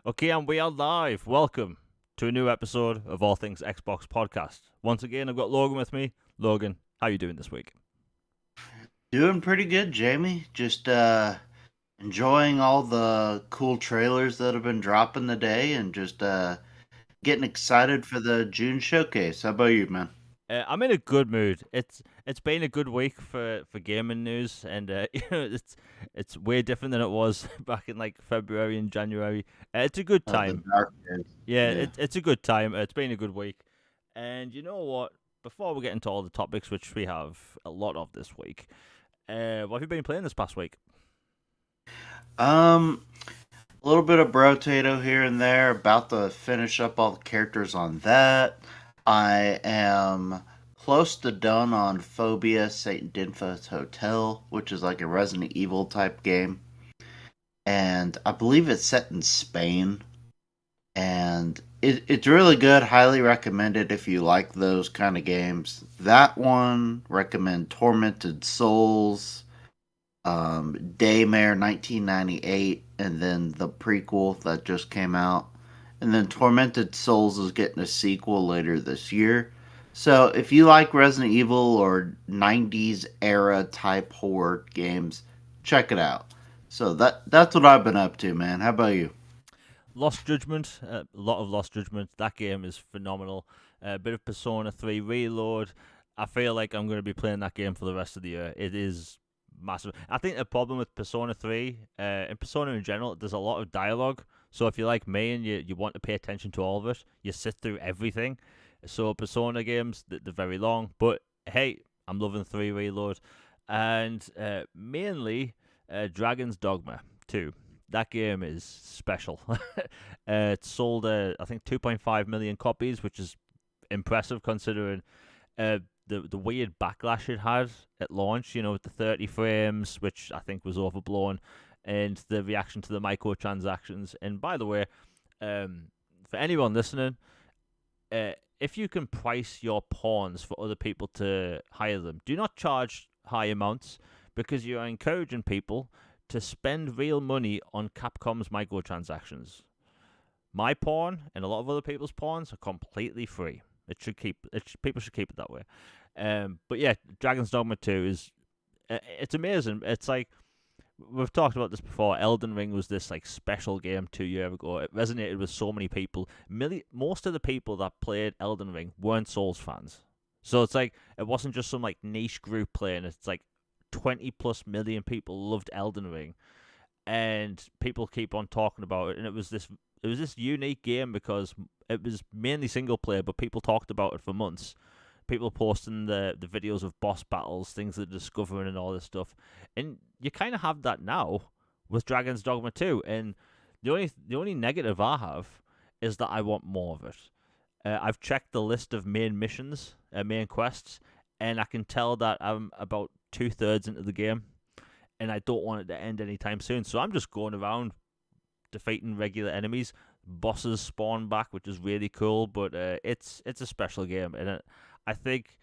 Okay, and we are live. Welcome to a new episode of All Things Xbox Podcast. Once again, I've got Logan with me. Logan, how you doing this week? Doing pretty good, Jamie. Just enjoying all the cool trailers that have been dropping today and just getting excited for the June showcase. How about you, man? I'm in a good mood. It's been a good week for gaming news, and it's way different than it was back in like February and January. It's a good The time. dark days. Yeah, Yeah. it's a good time. It's been a good week, and you know what? Before we get into all the topics, which we have a lot of this week, what have you been playing this past week? A little bit of Brotato here and there. About to finish up all the characters on that. I am close to done on Phobia St. Dinfo's Hotel, which is like a Resident Evil type game. And I believe it's set in Spain. And it's really good. Highly recommended if you like those kind of games. That one, recommend Tormented Souls, Daymare 1998, and then the prequel that just came out. And then Tormented Souls is getting a sequel later this year. So if you like Resident Evil or 90s era type horror games, check it out. So that's what I've been up to, man. How about you? Lost Judgment, a lot of Lost Judgment. That game is phenomenal. A bit of Persona 3 Reload. I feel like I'm going to be playing that game for the rest of the year. It is massive. I think the problem with Persona 3, and Persona in general, there's a lot of dialogue. So if you're like me and you want to pay attention to all of it, you sit through everything. So Persona games, they're very long. But hey, I'm loving 3 Reload. And mainly Dragon's Dogma 2. That game is special. It sold, I think, 2.5 million copies, which is impressive considering the weird backlash it had at launch. You know, with the 30 frames, which I think was overblown, and the reaction to the microtransactions. And by the way, for anyone listening, if you can price your pawns for other people to hire them, do not charge high amounts because you are encouraging people to spend real money on Capcom's microtransactions. My pawn and a lot of other people's pawns are completely free. People should keep it that way. But yeah, Dragon's Dogma 2 is it's amazing. It's like we've talked about this before. Elden Ring was this like special game 2 years ago. It resonated with so many people. Most of the people that played Elden Ring weren't Souls fans. So it's like it wasn't just some like niche group playing. It's like 20 plus million people loved Elden Ring, and people keep on talking about it. And it was this unique game because it was mainly single player, but people talked about it for months. People posting the videos of boss battles, things they're discovering, and all this stuff. And you kind of have that now with Dragon's Dogma 2. And the only negative I have is that I want more of it. I've checked the list of main missions, main quests, and I can tell that I'm about 2/3 into the game, and I don't want it to end anytime soon. So I'm just going around defeating regular enemies. Bosses spawn back, which is really cool, but it's a special game, and I think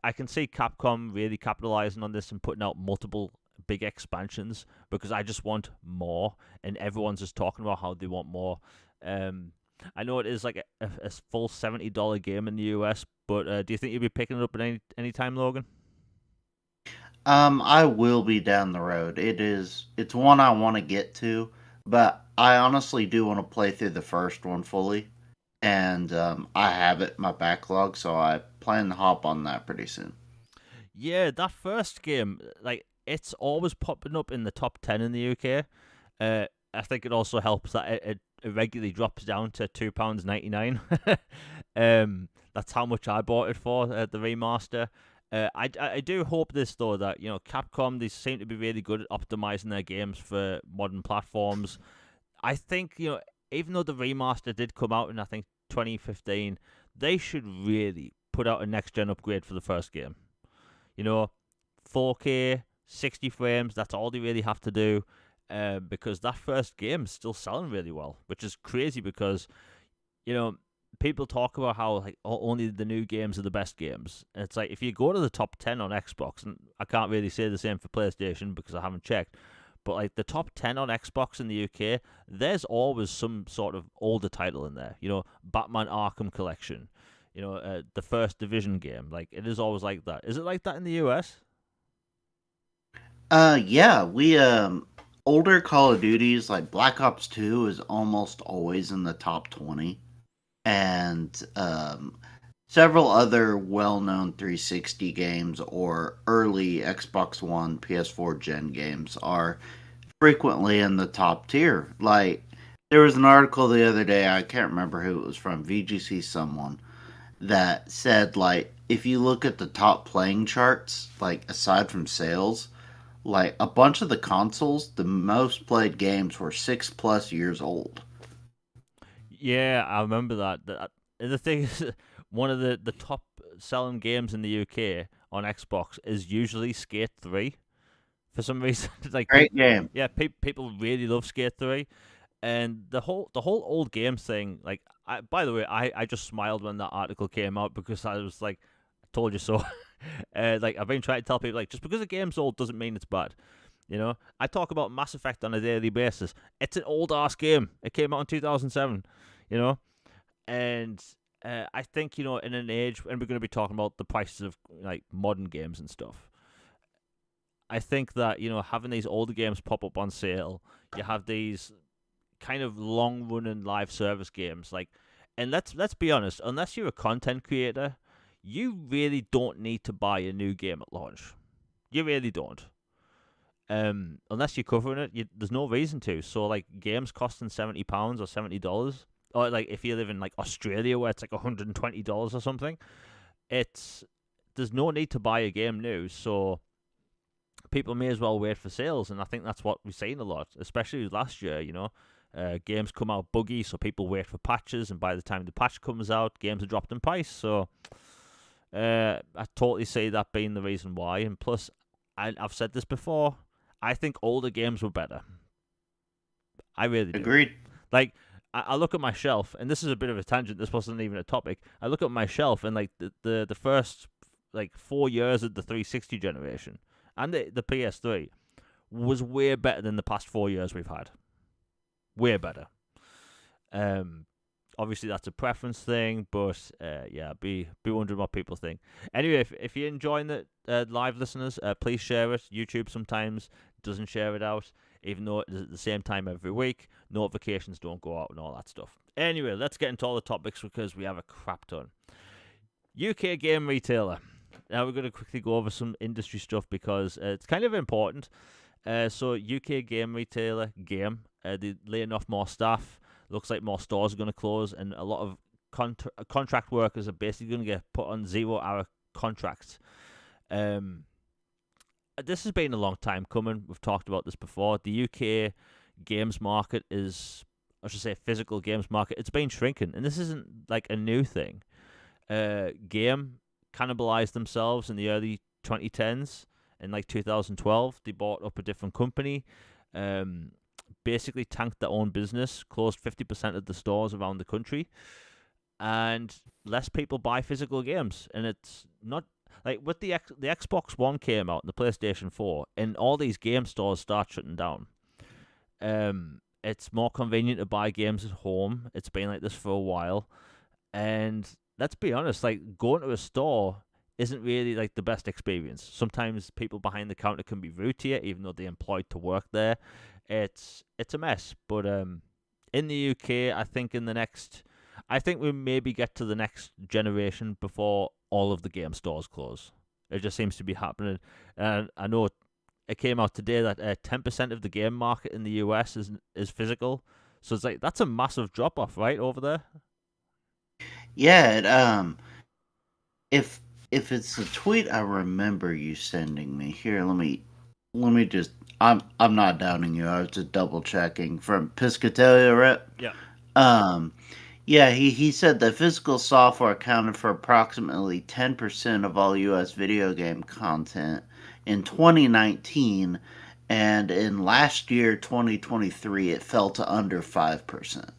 I can see Capcom really capitalizing on this and putting out multiple big expansions because I just want more, and everyone's just talking about how they want more. Um, I know it is like a full $70 game in the US, but do you think you'll be picking it up at any time, Logan? I will be down the road. It's one I want to get to, but I honestly do want to play through the first one fully, and I have it in my backlog, so I plan to hop on that pretty soon. Yeah, that first game, like it's always popping up in the top 10 in the UK. I think it also helps that it regularly drops down to £2.99. That's how much I bought it for the remaster. I do hope this though that Capcom, they seem to be really good at optimizing their games for modern platforms. I think even though the remaster did come out in I think 2015, they should really put out a next gen upgrade for the first game. You know, 4K, 60 frames. That's all they really have to do, because that first game is still selling really well, which is crazy because you know people talk about how like only the new games are the best games. And it's like if you go to the top 10 on Xbox, and I can't really say the same for PlayStation because I haven't checked, but like the top 10 on Xbox in the UK, there's always some sort of older title in there. Batman Arkham Collection, the first Division game. Like it is always like that. Is it like that in the US? Yeah, we older Call of Duties like Black Ops 2 is almost always in the top 20, and several other well-known 360 games or early Xbox One, PS4 gen games are frequently in the top tier. Like there was an article the other day, I can't remember who it was from, VGC someone, that said like if you look at the top playing charts, like aside from sales, like a bunch of the consoles, the most played games were 6+ years old. Yeah, I remember that. And the thing is, one of the top selling games in the UK on Xbox is usually Skate 3 for some reason. Like Great people, game. yeah, people really love Skate 3, and the whole old games thing. Like, by the way, I just smiled when that article came out because I was like, I told you so. Like I've been trying to tell people, like, just because a game's old doesn't mean it's bad. I talk about Mass Effect on a daily basis. It's an old ass game. It came out in 2007. You know, and I think in an age, and we're going to be talking about the prices of like modern games and stuff. I think that having these older games pop up on sale, you have these kind of long running live service games like, and let's be honest, unless you're a content creator, you really don't need to buy a new game at launch. You really don't. Unless you're covering it, there's no reason to. So like games costing £70 or $70, or like if you live in like Australia where it's like $120 or something, it's there's no need to buy a game new. So people may as well wait for sales, and I think that's what we've seen a lot, especially last year. Games come out buggy, so people wait for patches, and by the time the patch comes out, games are dropped in price. So I totally see that being the reason why. And plus, I've said this before, I think older games were better. I really do. Agreed. Like, I look at my shelf, and this is a bit of a tangent. This wasn't even a topic. I look at my shelf, and like the first like 4 years of the 360 generation and the PS3 was way better than the past 4 years we've had. Way better. Obviously that's a preference thing, but yeah, be wondering what people think. Anyway, if you're enjoying the live listeners, please share it. YouTube sometimes doesn't share it out, even though it is at the same time every week. Notifications don't go out and all that stuff. Anyway, let's get into all the topics because we have a crap ton. UK game retailer. Now we're going to quickly go over some industry stuff because it's kind of important. So UK game retailer, they're laying off more staff. Looks like more stores are going to close, and a lot of contract workers are basically going to get put on 0-hour contracts. This has been a long time coming. We've talked about this before. The UK games market I should say physical games market, it's been shrinking, and this isn't like a new thing. Game cannibalized themselves in the early 2010s. In like 2012, they bought up a different company, basically tanked their own business, closed 50% of the stores around the country, and less people buy physical games. And it's not like with the Xbox One came out and the PlayStation 4, and all these game stores start shutting down. It's more convenient to buy games at home. It's been like this for a while, and let's be honest, like going to a store isn't really like the best experience. Sometimes people behind the counter can be rude to you, even though they're employed to work there. It's a mess. But in the UK, I think we maybe get to the next generation before all of the game stores close. It just seems to be happening. And I know it came out today that 10% of the game market in the US is physical. So it's like that's a massive drop off, right, over there. Yeah, if it's a tweet I remember you sending me here, let me just I'm not doubting you. I was just double checking from Piscatella Rep. Yeah. Um, yeah, he said that physical software accounted for approximately 10% of all U.S. video game content in 2019, and in last year 2023 it fell to under 5%,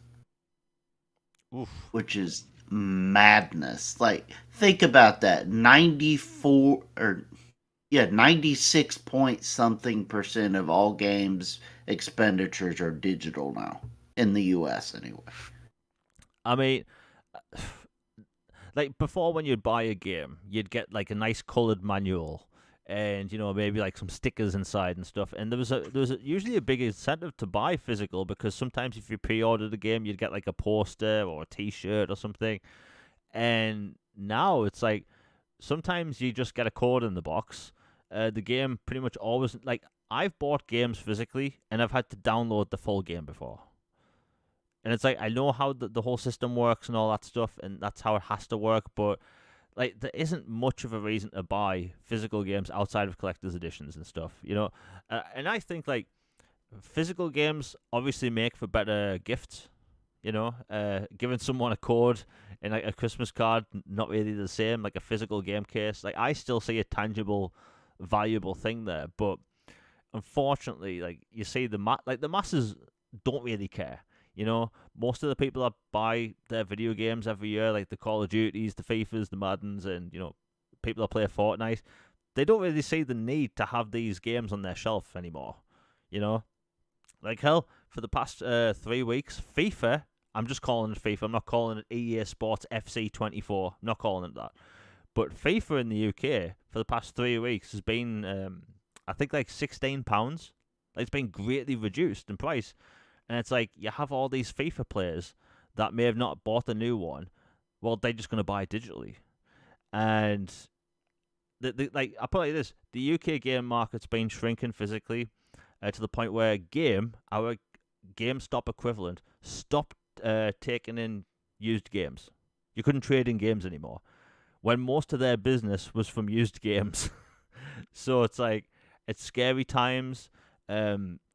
Oof. which is madness. Like think about that. 94 or Yeah, 96 point something percent of all games expenditures are digital now in the US anyway. I mean, like before, when you'd buy a game, you'd get like a nice colored manual, and maybe like some stickers inside and stuff. And usually a big incentive to buy physical, because sometimes if you pre-order the game, you'd get like a poster or a T-shirt or something. And now it's like sometimes you just get a code in the box. The game pretty much always, like, I've bought games physically and I've had to download the full game before. And it's like I know how the whole system works and all that stuff, and that's how it has to work. But like, there isn't much of a reason to buy physical games outside of collector's editions and stuff. And I think like physical games obviously make for better gifts. Giving someone a code and like a Christmas card, not really the same. Like a physical game case, like I still see a tangible, valuable thing there. But unfortunately, like you see the masses don't really care. Most of the people that buy their video games every year, like the Call of Duties, the FIFAs, the Maddens, and people that play Fortnite, they don't really see the need to have these games on their shelf anymore. You know, like hell, for the past 3 weeks, FIFA. I'm just calling it FIFA. I'm not calling it EA Sports FC 24. I'm not calling it that. But FIFA in the UK for the past 3 weeks has been, I think, like £16. Like, it's been greatly reduced in price. And it's like you have all these FIFA players that may have not bought a new one. Well, they're just going to buy it digitally. And like I put it like this: the UK game market's been shrinking physically to the point where our GameStop equivalent, stopped taking in used games. You couldn't trade in games anymore when most of their business was from used games. So it's like it's scary times.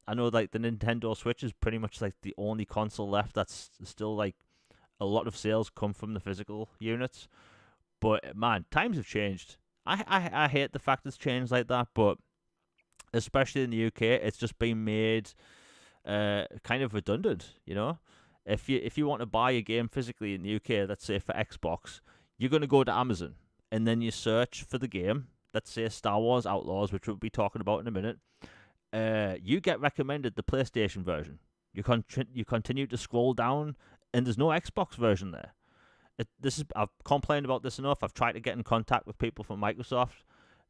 I know like the Nintendo Switch is pretty much like the only console left that's still like a lot of sales come from the physical units. But man, times have changed. I hate the fact it's changed like that, but especially in the UK, it's just been made kind of redundant. If you want to buy a game physically in the UK, let's say for Xbox, you're going to go to Amazon and then you search for the game. Let's say Star Wars Outlaws, which we'll be talking about in a minute. You get recommended the PlayStation version. You continue to scroll down, and there's no Xbox version there. I've complained about this enough. I've tried to get in contact with people from Microsoft.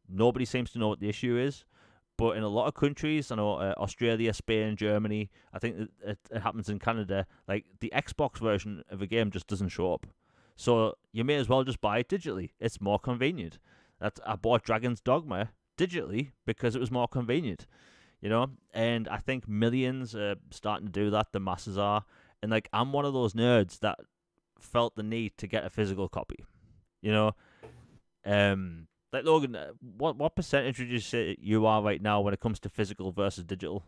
Nobody seems to know what the issue is. But in a lot of countries, I know Australia, Spain, Germany, I think it happens in Canada, like the Xbox version of a game just doesn't show up. So you may as well just buy it digitally. It's more convenient. I bought Dragon's Dogma digitally because it was more convenient. And I think millions are starting to do that. The masses are. And like, I'm one of those nerds that felt the need to get a physical copy. You know, like Logan, what percentage would you say you are right now when it comes to physical versus digital?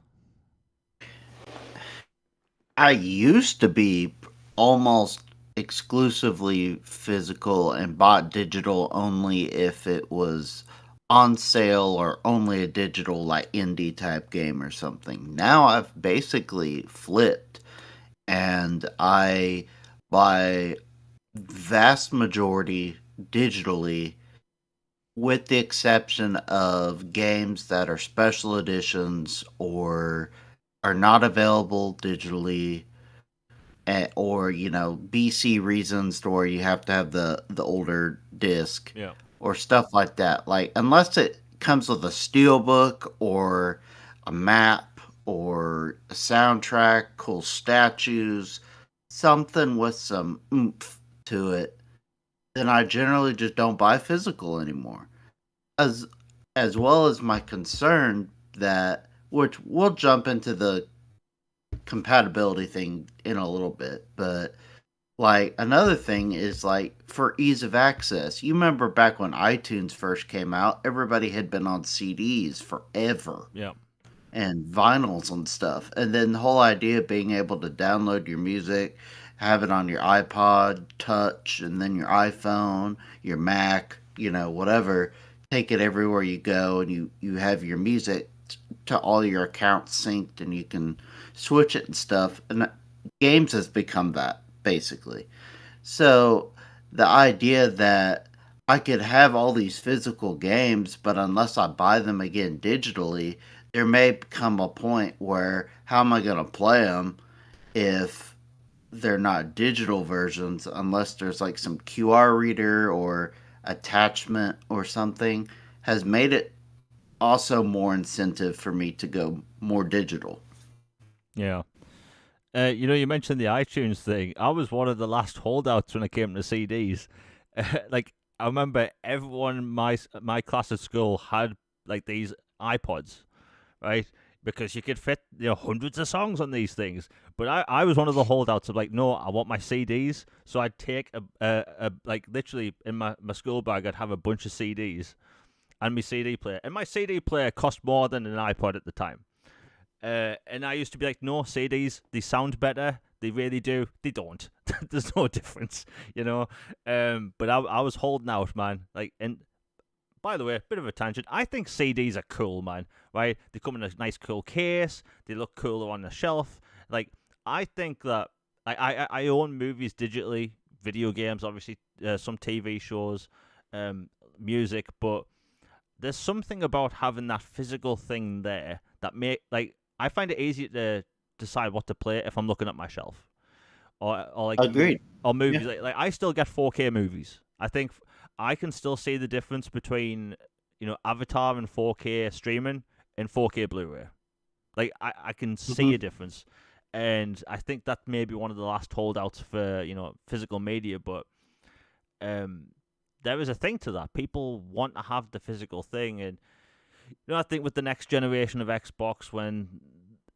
I used to be almost exclusively physical and bought digital only if it was on sale or only a digital like indie type game or something. Now I've basically flipped and I buy vast majority digitally with the exception of games that are special editions or are not available digitally or BC reasons where you have to have the older disc Yeah. or stuff like that. Like unless it comes with a steelbook or a map or a soundtrack, cool statues, something with some oomph to it, then I generally just don't buy physical anymore. As as well as my concern that which we'll jump into the compatibility thing in a little bit, but like another thing is like for ease of access. You remember back when iTunes first came out, everybody had been on CDs forever Yeah. and vinyls and stuff. And then the whole idea of being able to download your music, have it on your iPod Touch and then your iPhone, your Mac, whatever, take it everywhere you go and you have your music to all your accounts synced and you can switch it and stuff. And games has become that basically. So the idea that I could have all these physical games, but unless I buy them again digitally, there may come a point where how am I going to play them if they're not digital versions, unless there's like some QR reader or attachment or something, has made it also more incentive for me to go more digital. Yeah. You mentioned the iTunes thing. I was one of the last holdouts when it came to CDs. Like, I remember everyone in my class at school had like these iPods, right? Because you could fit hundreds of songs on these things. But I was one of the holdouts of like, no, I want my CDs. So I'd take a like literally in my school bag, I'd have a bunch of CDs and my CD player. And my CD player cost more than an iPod at the time. And I used to be like, no, CDs, they sound better. They really do. They don't. There's no difference, you know. But I was holding out, man. Like, and by the way, bit of a tangent. I think CDs are cool, man. Right? They come in a nice, cool case. They look cooler on the shelf. Like, I think that I own movies digitally, video games, obviously, some TV shows, music, but there's something about having that physical thing there that make like I find it easier to decide what to play if I'm looking at my shelf or like Agreed. or Yeah. movies like I still get 4K movies. I think I can still see the difference between Avatar and 4K streaming and 4K Blu-ray. Like I can see a Hmm. difference, and I think that may be one of the last holdouts for physical media, but um. There is a thing to that. People want to have the physical thing, and I think with the next generation of Xbox, when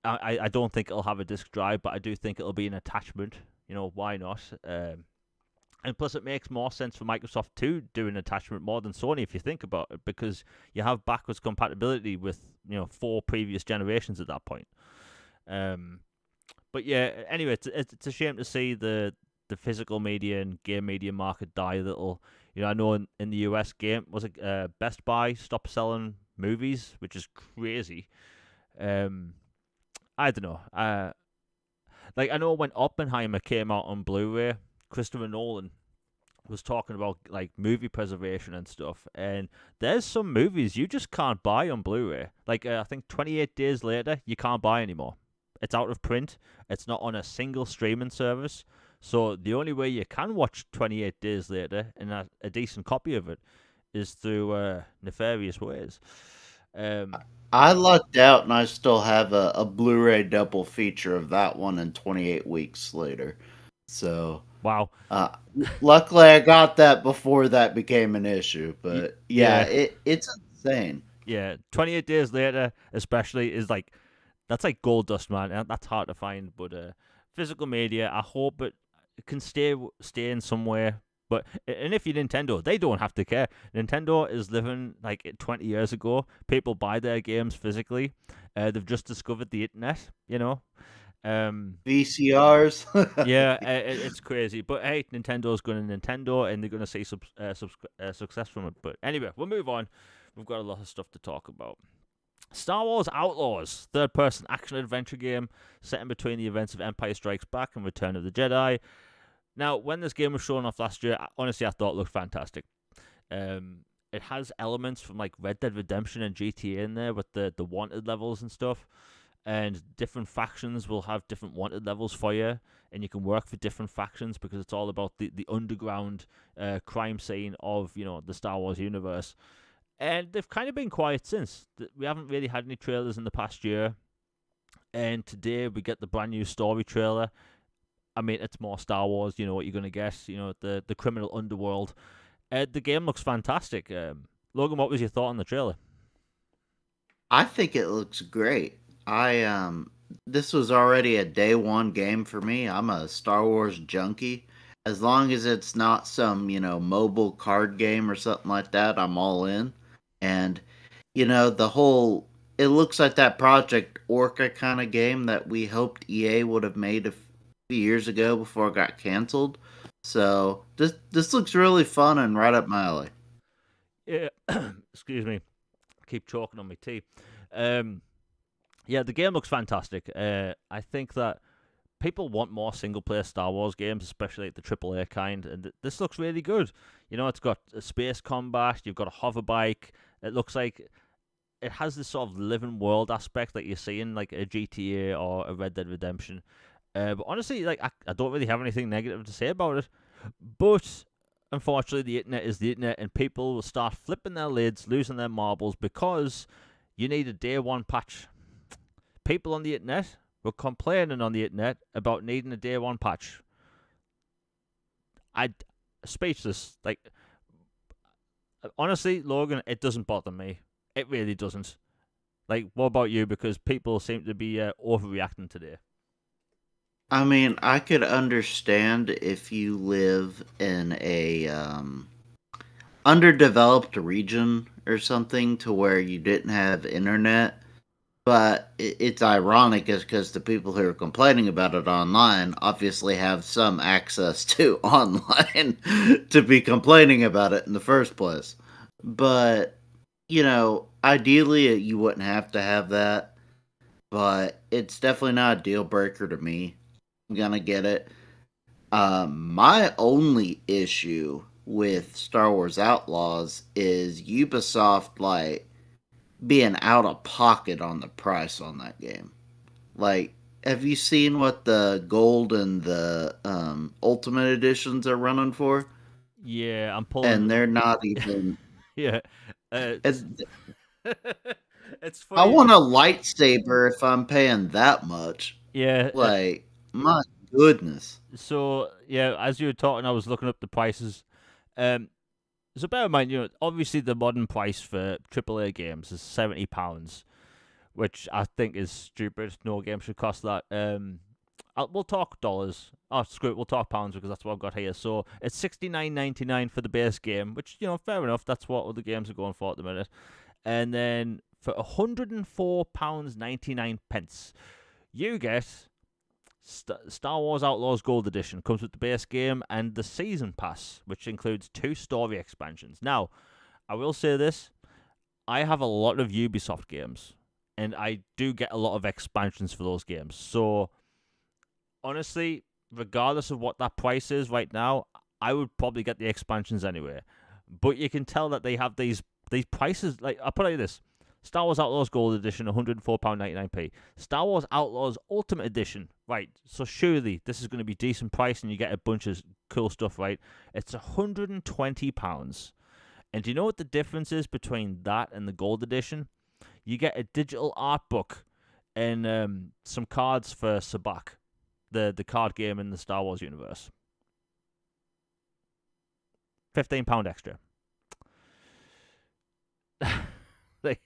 I don't think it'll have a disc drive, but I do think it'll be an attachment. Why not? And plus, it makes more sense for Microsoft to do an attachment more than Sony if you think about it, because you have backwards compatibility with 4 previous generations at that point. Um, but yeah, anyway, it's a shame to see the physical media and game media market die a little. I know in the US, Best Buy stopped selling movies, which is crazy. Um, I don't know. Like I know when Oppenheimer came out on Blu-ray, Christopher Nolan was talking about like movie preservation and stuff, and there's some movies you just can't buy on Blu-ray. Like I think 28 Days Later, you can't buy anymore. It's out of print. It's not on a single streaming service. So the only way you can watch 28 Days Later and a decent copy of it is through nefarious ways. Um, I lucked out and I still have a Blu-ray double feature of that one and 28 weeks later. So, wow. uh, luckily I got that before that became an issue. But yeah, Yeah, it's insane. yeah. 28 Days Later, especially, is like that's like gold dust, man. That's hard to find, but physical media, I hope it can stay in somewhere. But and if you're Nintendo, they don't have to care. Nintendo is living like 20 years ago. People buy their games physically. They've just discovered the internet. Um, VCRs. yeah, it's crazy. But hey, Nintendo's going to Nintendo, and they're going to see success from it. But anyway, we'll move on. We've got a lot of stuff to talk about. Star Wars Outlaws, third-person action adventure game set in between the events of Empire Strikes Back and Return of the Jedi. Now, when this game was shown off last year, honestly, I thought it looked fantastic. It has elements from like Red Dead Redemption and GTA in there with the wanted levels and stuff, and different factions will have different wanted levels for you, and you can work for different factions because it's all about the underground crime scene of the Star Wars universe. And they've kind of been quiet since. We haven't really had any trailers in the past year. And today we get the brand new story trailer. I mean, it's more Star Wars. You know what you're going to get. The criminal underworld. The game looks fantastic. Logan, what was your thought on the trailer? I think it looks great. I This was already a day one game for me. I'm a Star Wars junkie. As long as it's not some, mobile card game or something like that, I'm all in. And the whole it looks like that Project Orca kind of game that we hoped EA would have made a few years ago before it got canceled. So, this looks really fun and right up my alley. Yeah, excuse me. Keep choking on my tea. Um, yeah, the game looks fantastic. I think that people want more single player Star Wars games, especially like the AAA kind, and this looks really good. It's got a space combat. You've got a hover bike. It looks like it has this sort of living world aspect that you see in like a GTA or a Red Dead Redemption. But honestly, like I don't really have anything negative to say about it. But unfortunately, the internet is the internet, and people will start flipping their lids, losing their marbles because you need a day one patch. People on the internet were complaining on the internet about needing a day one patch. I speechless. Like honestly, Logan, it doesn't bother me. It really doesn't. Like, what about you? Because people seem to be overreacting today. I mean, I could understand if you live in a underdeveloped region or something to where you didn't have internet. But it's ironic is because the people who are complaining about it online obviously have some access to online to be complaining about it in the first place. But, ideally you wouldn't have to have that. But it's definitely not a deal breaker to me. I'm going to get it. My only issue with Star Wars Outlaws is Ubisoft, like, being out of pocket on the price on that game. Like, have you seen what the gold and the ultimate editions are running for? Yeah, I'm pulling. And they're not even. Yeah, it's, And it's I funny. want a lightsaber if I'm paying that much. Yeah. Like, my goodness. So yeah, as you were talking, I was looking up the prices. Um. So bear in mind, obviously the modern price for AAA games is £70, which I think is stupid. No game should cost that. We'll talk dollars. Oh, screw it. We'll talk pounds because that's what I've got here. So it's £69.99 for the base game, which fair enough. That's what other games are going for at the minute. And then for £104.99, you get Star Wars Outlaws Gold Edition. Comes with the base game and the Season Pass, which includes 2 story expansions. Now, I will say this: I have a lot of Ubisoft games, and I do get a lot of expansions for those games. So honestly, regardless of what that price is right now, I would probably get the expansions anyway. But you can tell that they have these prices. Like, I'll put it like this: Star Wars Outlaws Gold Edition, £104.99. Star Wars Outlaws Ultimate Edition, right? So surely this is going to be decent price, and you get a bunch of cool stuff, right? It's £120. And do you know what the difference is between that and the Gold Edition? You get a digital art book and some cards for Sabak, the card game in the Star Wars universe. £15 extra. like,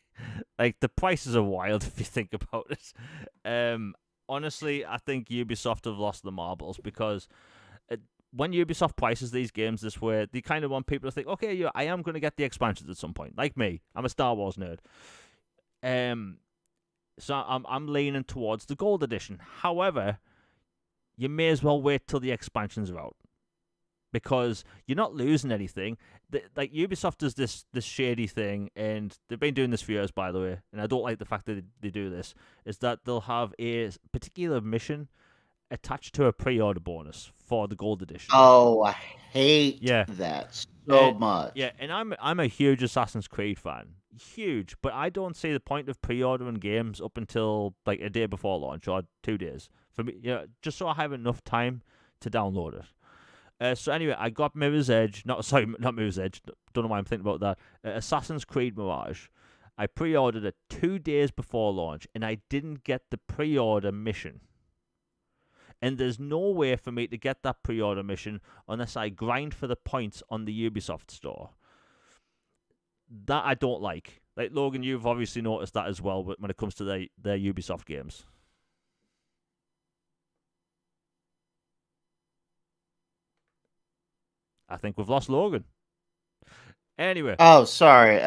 like the prices are wild if you think about it. Honestly, I think Ubisoft have lost the marbles because when Ubisoft prices these games this way, they kind of want people to think, okay, yeah, I am going to get the expansions at some point. Like me, I'm a Star Wars nerd. So I'm leaning towards the Gold Edition. However, you may as well wait till the expansions are out because you're not losing anything. Like Ubisoft does this shady thing, and they've been doing this for years, by the way. And I don't like the fact that they do this. Is that they'll have a particular mission attached to a pre-order bonus for the Gold Edition. Oh, I hate Yeah, that so and much. yeah, and I'm a huge Assassin's Creed fan, huge. But I don't see the point of pre-ordering games up until like a day before launch or 2 days for me. Just so I have enough time to download it. So anyway, I got Mirror's Edge. Not Mirror's Edge. Don't know why I'm thinking about that. Assassin's Creed Mirage. I pre-ordered it 2 days before launch, and I didn't get the pre-order mission. And there's no way for me to get that pre-order mission unless I grind for the points on the Ubisoft store. That I don't like. Like Logan, you've obviously noticed that as well when it comes to their Ubisoft games. I think we've lost Logan. Anyway, Oh, sorry.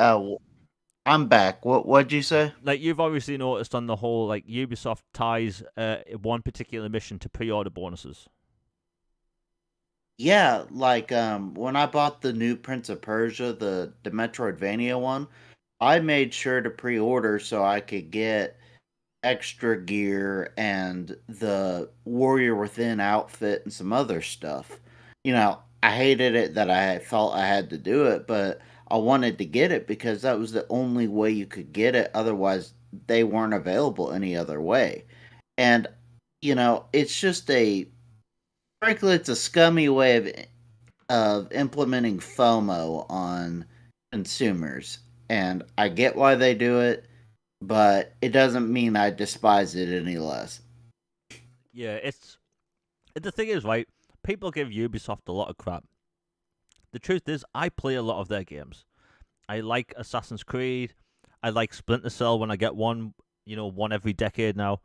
I'm back. What'd you say? like you've obviously noticed on the whole, like Ubisoft ties one particular mission to pre-order bonuses. Yeah, like when I bought the new Prince of Persia, the Metroidvania one, I made sure to pre-order so I could get extra gear and the Warrior Within outfit and some other stuff. I hated it that I thought I had to do it, but I wanted to get it because that was the only way you could get it. Otherwise, they weren't available any other way. And, it's just frankly, it's a scummy way of implementing FOMO on consumers. And I get why they do it, but it doesn't mean I despise it any less. Yeah, the thing is, right? People give Ubisoft a lot of crap. The truth is, I play a lot of their games. I like Assassin's Creed. I like Splinter Cell when I get one. One every decade now.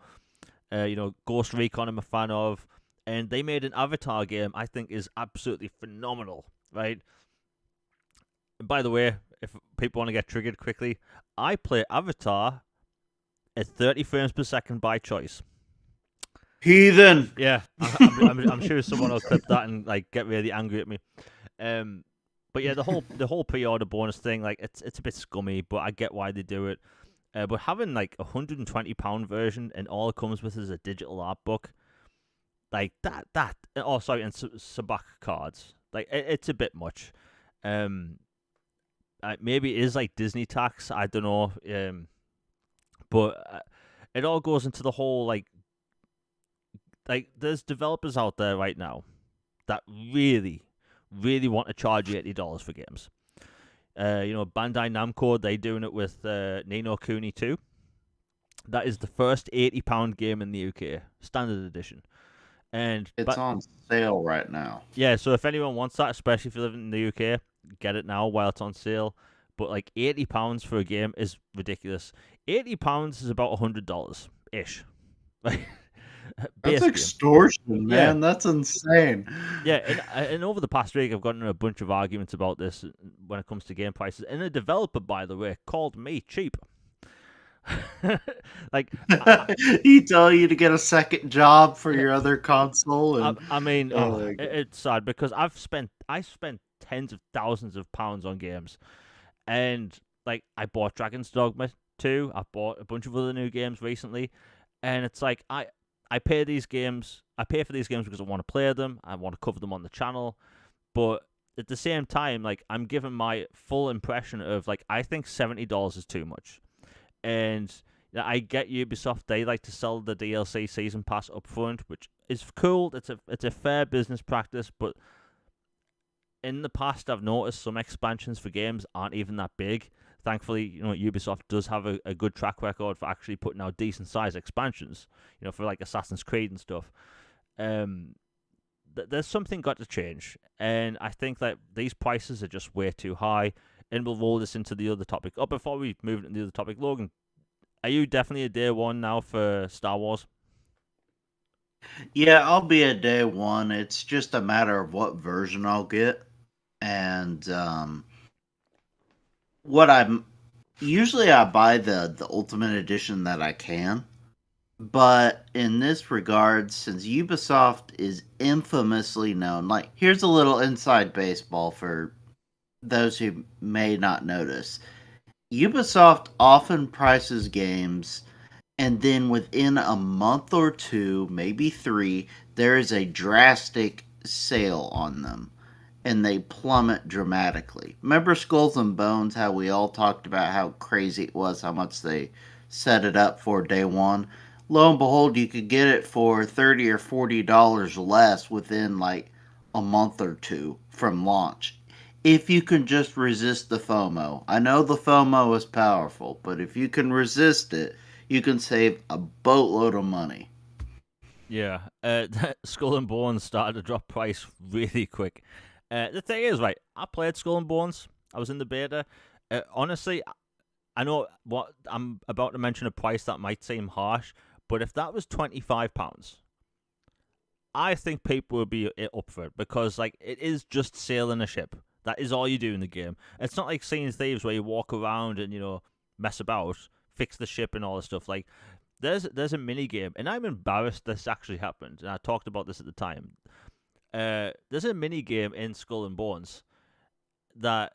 Ghost Recon I'm a fan of, and they made an Avatar game I think is absolutely phenomenal. Right. And by the way, if people want to get triggered quickly, I play Avatar at 30 frames per second by choice. Heathen. Yeah, I'm sure someone will clip that and like get really angry at me. But yeah, the whole pre-order bonus thing, like it's a bit scummy, but I get why they do it. But having like £120 version and all it comes with is a digital art book, like that. Oh, sorry, and Sabak cards. Like it's a bit much. Maybe it is like Disney tax. I don't know. But it all goes into the whole like there's developers out there right now that really, really want to charge you $80 for games. Bandai Namco, they doing it with Ni no Kuni 2. That is the first £80 game in the UK, standard edition. It's on sale right now. Yeah, so if anyone wants that, especially if you live in the UK, get it now while it's on sale. But like £80 for a game is ridiculous. £80 is about $100 ish. Like That's extortion, man. Yeah. That's insane. Yeah, and over the past week, I've gotten in a bunch of arguments about this when it comes to game prices. And a developer, by the way, called me cheap. Like, he tell you to get a second job for your other console, and I mean, it's sad because I spent tens of thousands of pounds on games, and like I bought Dragon's Dogma 2. I bought a bunch of other new games recently, and it's like I pay these games. I pay for these games because I want to play them. I want to cover them on the channel, but at the same time, like I'm giving my full impression of like I think $70 is too much, and I get Ubisoft. They like to sell the DLC season pass up front, which is cool. It's a fair business practice, but in the past, I've noticed some expansions for games aren't even that big. Thankfully, Ubisoft does have a good track record for actually putting out decent sized expansions. For like Assassin's Creed and stuff. There's something got to change, and I think that these prices are just way too high. And we'll roll this into the other topic. Oh, before we move into the other topic, Logan, are you definitely a day one now for Star Wars? Yeah, I'll be a day one. It's just a matter of what version I'll get, and what I'm usually I buy the ultimate edition that I can. But in this regard, since Ubisoft is infamously known, like here's a little inside baseball for those who may not notice. Ubisoft often prices games, and then within a month or two, maybe three, there is a drastic sale on them, and they plummet dramatically. Remember Skulls and Bones, how we all talked about how crazy it was, how much they set it up for day one? Lo and behold, you could get it for $30 or $40 less within like a month or two from launch. If you can just resist the FOMO. I know the FOMO is powerful, but if you can resist it, you can save a boatload of money. Yeah, Skull and Bones started to drop price really quick. The thing is, right, I played Skull and Bones. I was in the beta. Honestly, I know what I'm about to mention a price that might seem harsh, but if that was £25, I think people would be up for it because like it is just sailing a ship. That is all you do in the game. It's not like Sea and Thieves where you walk around and mess about, fix the ship and all this stuff. Like there's a mini game, and I'm embarrassed this actually happened. And I talked about this at the time. There's a mini game in Skull and Bones that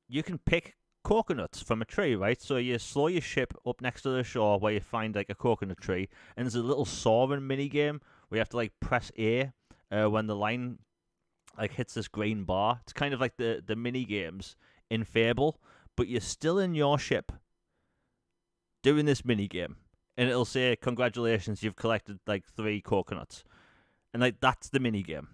you can pick coconuts from a tree, right? So you slow your ship up next to the shore where you find like a coconut tree, and there's a little soaring mini game where you have to like press A when the line like hits this green bar. It's kind of like the mini games in Fable, but you're still in your ship doing this mini game, and it'll say congratulations, you've collected like 3 coconuts, and like that's the mini game.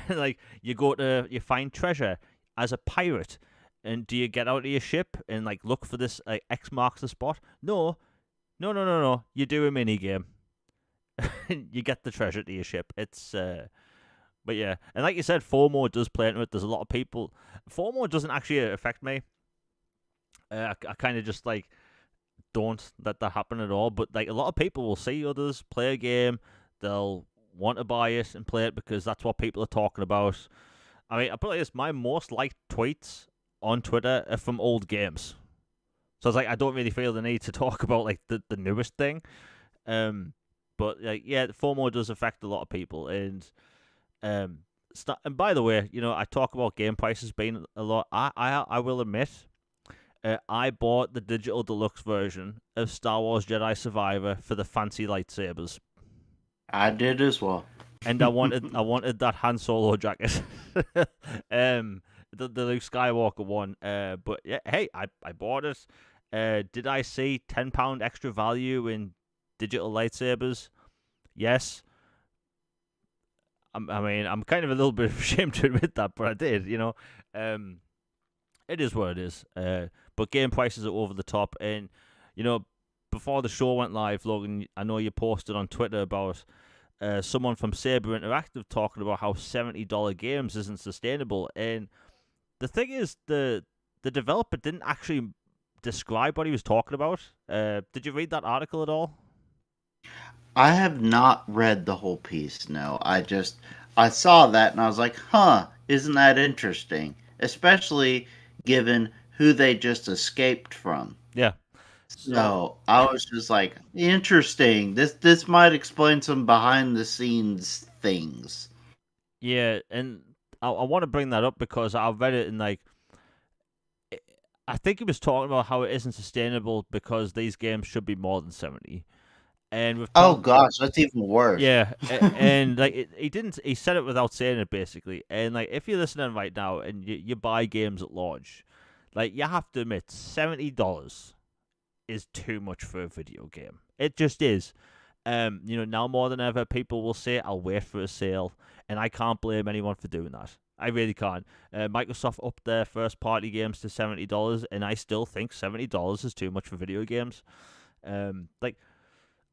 Like you find treasure as a pirate, and do you get out of your ship and like look for this like X marks the spot? No, no, no, no, no. You do a mini game. You get the treasure to your ship. It's but yeah, and like you said, FOMO does play into it. There's a lot of people. FOMO doesn't actually affect me. I kind of just like don't let that happen at all. But like a lot of people will see others play a game, they'll want to buy it and play it because that's what people are talking about. I mean, I put it like this: my most liked tweets on Twitter are from old games. So it's like I don't really feel the need to talk about like the newest thing. But like yeah, FOMO does affect a lot of people, and and by the way, you know, I talk about game prices being a lot. I will admit, I bought the digital deluxe version of Star Wars Jedi Survivor for the fancy lightsabers. I did as well. And I wanted that Han Solo jacket. The Luke Skywalker one. But yeah, hey, I bought it. Did I see £10 extra value in digital lightsabers? Yes. I mean, I'm kind of a little bit ashamed to admit that, but I did. You know, it is what it is. But game prices are over the top, and you know, before the show went live, Logan, I know you posted on Twitter about someone from Saber Interactive talking about how $70 games isn't sustainable. And the thing is, the developer didn't actually describe what he was talking about. Did you read that article at all? I have not read the whole piece, no. I saw that and I was like, huh, isn't that interesting? Especially given who they just escaped from. Yeah. So I was just like, interesting. This might explain some behind the scenes things. Yeah, and I want to bring that up because I read it and like I think he was talking about how it isn't sustainable because these games should be more than 70. And with Oh gosh, that's even worse. yeah, and like he said it without saying it basically. And like if you're listening right now and you buy games at launch, like you have to admit $70 is too much for a video game. It just is. You know, now more than ever, people will say, "I'll wait for a sale," and I can't blame anyone for doing that. I really can't. Microsoft upped their first-party games to $70, and I still think $70 is too much for video games. Like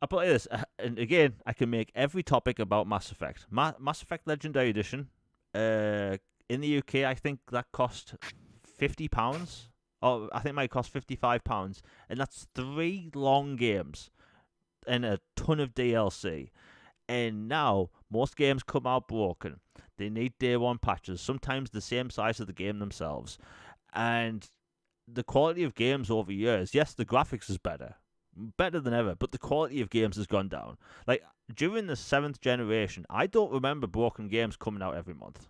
I put it like this, and again, I can make every topic about Mass Effect. Mass Effect Legendary Edition. In the UK, I think that cost £50. Oh, I think it might cost £55, and that's 3 long games and a ton of DLC. And now most games come out broken. They need day one patches, sometimes the same size of the game themselves. And the quality of games over years, yes, the graphics is better than ever, but the quality of games has gone down. Like during the 7th generation, I don't remember broken games coming out every month.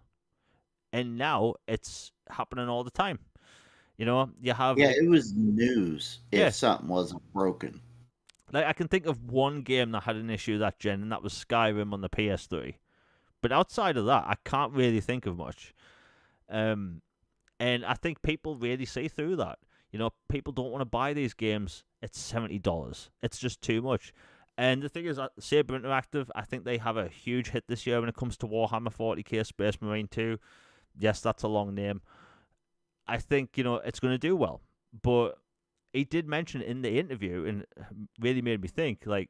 And now it's happening all the time. You know, you have Yeah, it was news if yeah, something wasn't broken. like I can think of one game that had an issue that gen, and that was Skyrim on the PS3. But outside of that, I can't really think of much. And I think people really see through that. You know, people don't want to buy these games. It's $70. It's just too much. And the thing is, Saber Interactive, I think they have a huge hit this year when it comes to Warhammer 40k Space Marine 2. Yes, that's a long name. I think, you know, it's going to do well. But he did mention in the interview, and really made me think, like,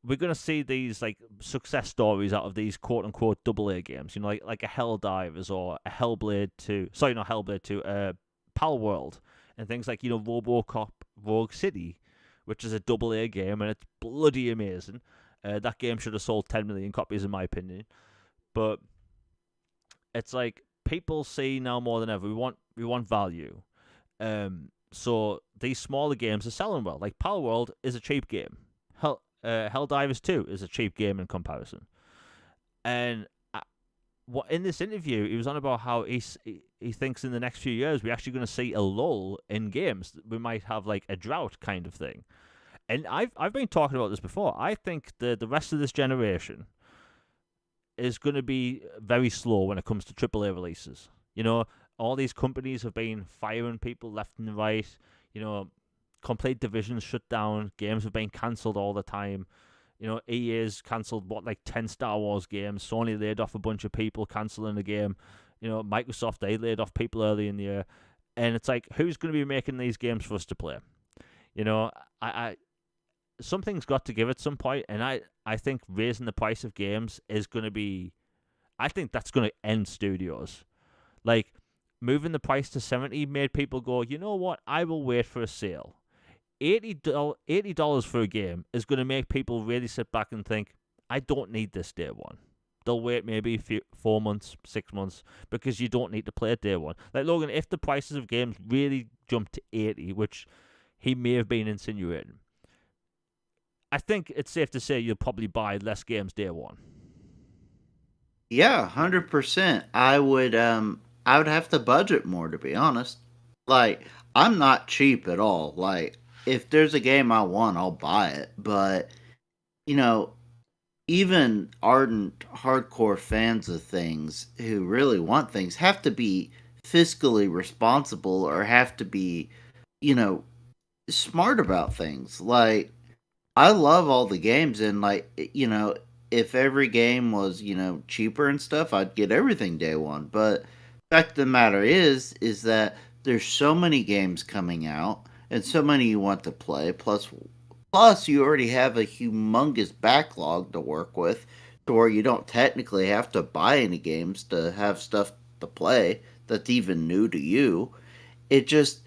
we're going to see these, like, success stories out of these quote-unquote AA games. You know, like a Helldivers or a HellBlade 2. Sorry, not HellBlade 2. Pal World. And things like, you know, RoboCop Rogue City, which is a AA game, and it's bloody amazing. That game should have sold 10 million copies, in my opinion. But it's like people see now more than ever. We want value. So these smaller games are selling well. Like Pal World is a cheap game. Helldivers 2 is a cheap game in comparison. And what in this interview he was on about how he thinks in the next few years we're actually going to see a lull in games. We might have like a drought kind of thing. And I've been talking about this before. I think the rest of this generation is going to be very slow when it comes to AAA releases. You know, all these companies have been firing people left and right. You know, complete divisions shut down. Games have been cancelled all the time. You know, EA's cancelled like 10 Star Wars games. Sony laid off a bunch of people, cancelling the game. You know, Microsoft, they laid off people early in the year. And it's like, who's going to be making these games for us to play? You know, I something's got to give at some point, and I think raising the price of games is going to be. I think that's going to end studios. Like, moving the price to 70 made people go, you know what? I will wait for a sale. $80 for a game is going to make people really sit back and think, I don't need this day one. They'll wait maybe 4 months, 6 months, because you don't need to play it day one. Like, Logan, if the prices of games really jump to 80, which he may have been insinuating, I think it's safe to say you'll probably buy less games day one. Yeah, 100%. I would have to budget more, to be honest. Like, I'm not cheap at all. Like, if there's a game I want, I'll buy it. But, you know, even ardent hardcore fans of things who really want things have to be fiscally responsible or have to be, you know, smart about things. Like, I love all the games, and like, if every game was, cheaper and stuff, I'd get everything day one. But fact of the matter is that there's so many games coming out and so many you want to play. Plus you already have a humongous backlog to work with, to where you don't technically have to buy any games to have stuff to play that's even new to you. It just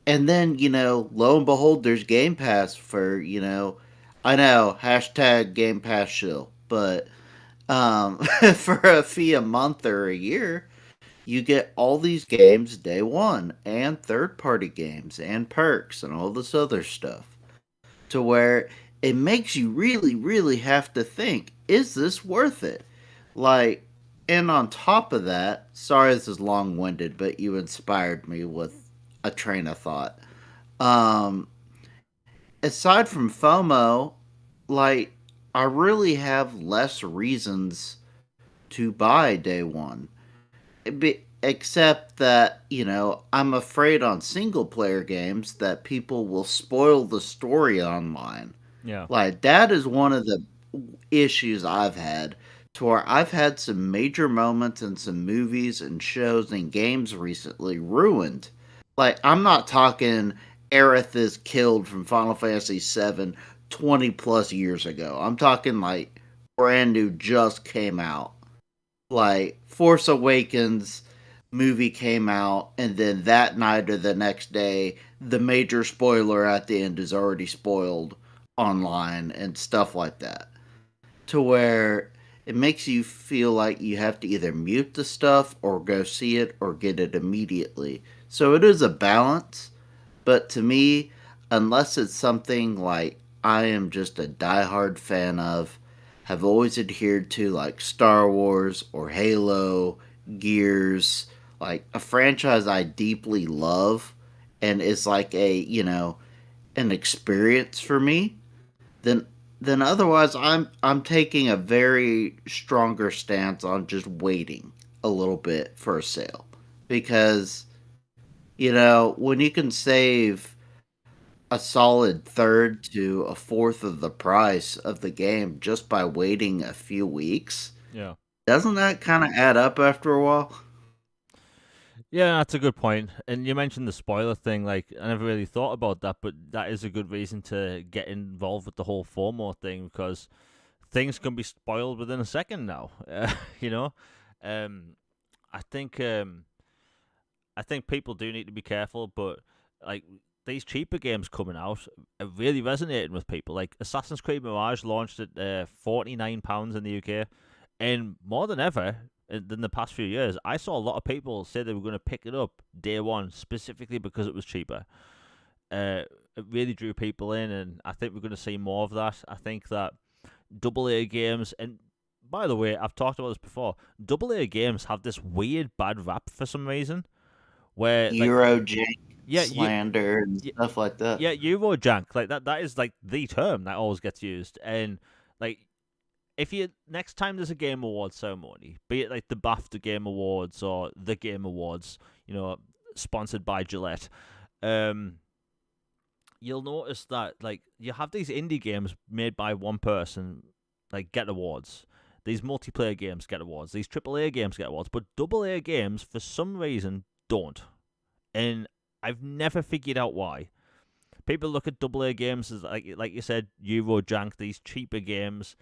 and then, lo and behold, there's Game Pass for, I know, hashtag Game Pass shill, but for a fee a month or a year, you get all these games day one and third party games and perks and all this other stuff. To where it makes you really, really have to think, is this worth it? Like, and on top of that, sorry this is long winded, but you inspired me with a train of thought. Um, Aside from FOMO, like, I really have less reasons to buy day one. Except that, I'm afraid on single player games that people will spoil the story online. Yeah. Like, that is one of the issues I've had, to where I've had some major moments in some movies and shows and games recently ruined. Like, I'm not talking Aerith is killed from Final Fantasy VII 20 plus years ago. I'm talking like brand new, just came out. Like, Force Awakens movie came out, and then that night or the next day, the major spoiler at the end is already spoiled online and stuff like that. To where it makes you feel like you have to either mute the stuff or go see it or get it immediately. So it is a balance, but to me, unless it's something like I am just a diehard fan of, have always adhered to, like Star Wars or Halo, Gears, like a franchise I deeply love and is like an experience for me, then otherwise I'm taking a very stronger stance on just waiting a little bit for a sale. Because, when you can save a solid third to a fourth of the price of the game just by waiting a few weeks, Yeah. doesn't that kind of add up after a while? Yeah, that's a good point. And you mentioned the spoiler thing. Like, I never really thought about that, but that is a good reason to get involved with the whole FOMO thing, because things can be spoiled within a second now. You know, um, I think um, I think people do need to be careful, but like these cheaper games coming out are really resonating with people. Like Assassin's Creed Mirage launched at £49 in the UK, and more than ever than the past few years, I saw a lot of people say they were going to pick it up day one specifically because it was cheaper. It really drew people in, and I think we're going to see more of that. I think that AA games, and by the way, I've talked about this before. AA games have this weird bad rap for some reason, where like Eurojank yeah, slander and yeah, stuff like that. yeah, Eurojank, like that is like the term that always gets used. And like if you next time there's a Game Awards ceremony, be it like the BAFTA Game Awards or the Game Awards, sponsored by Gillette, you'll notice that like you have these indie games made by one person like get awards. These multiplayer games get awards. These AAA games get awards, but AA games for some reason don't. And I've never figured out why. People look at AA games as like you said, Eurojank, these cheaper games,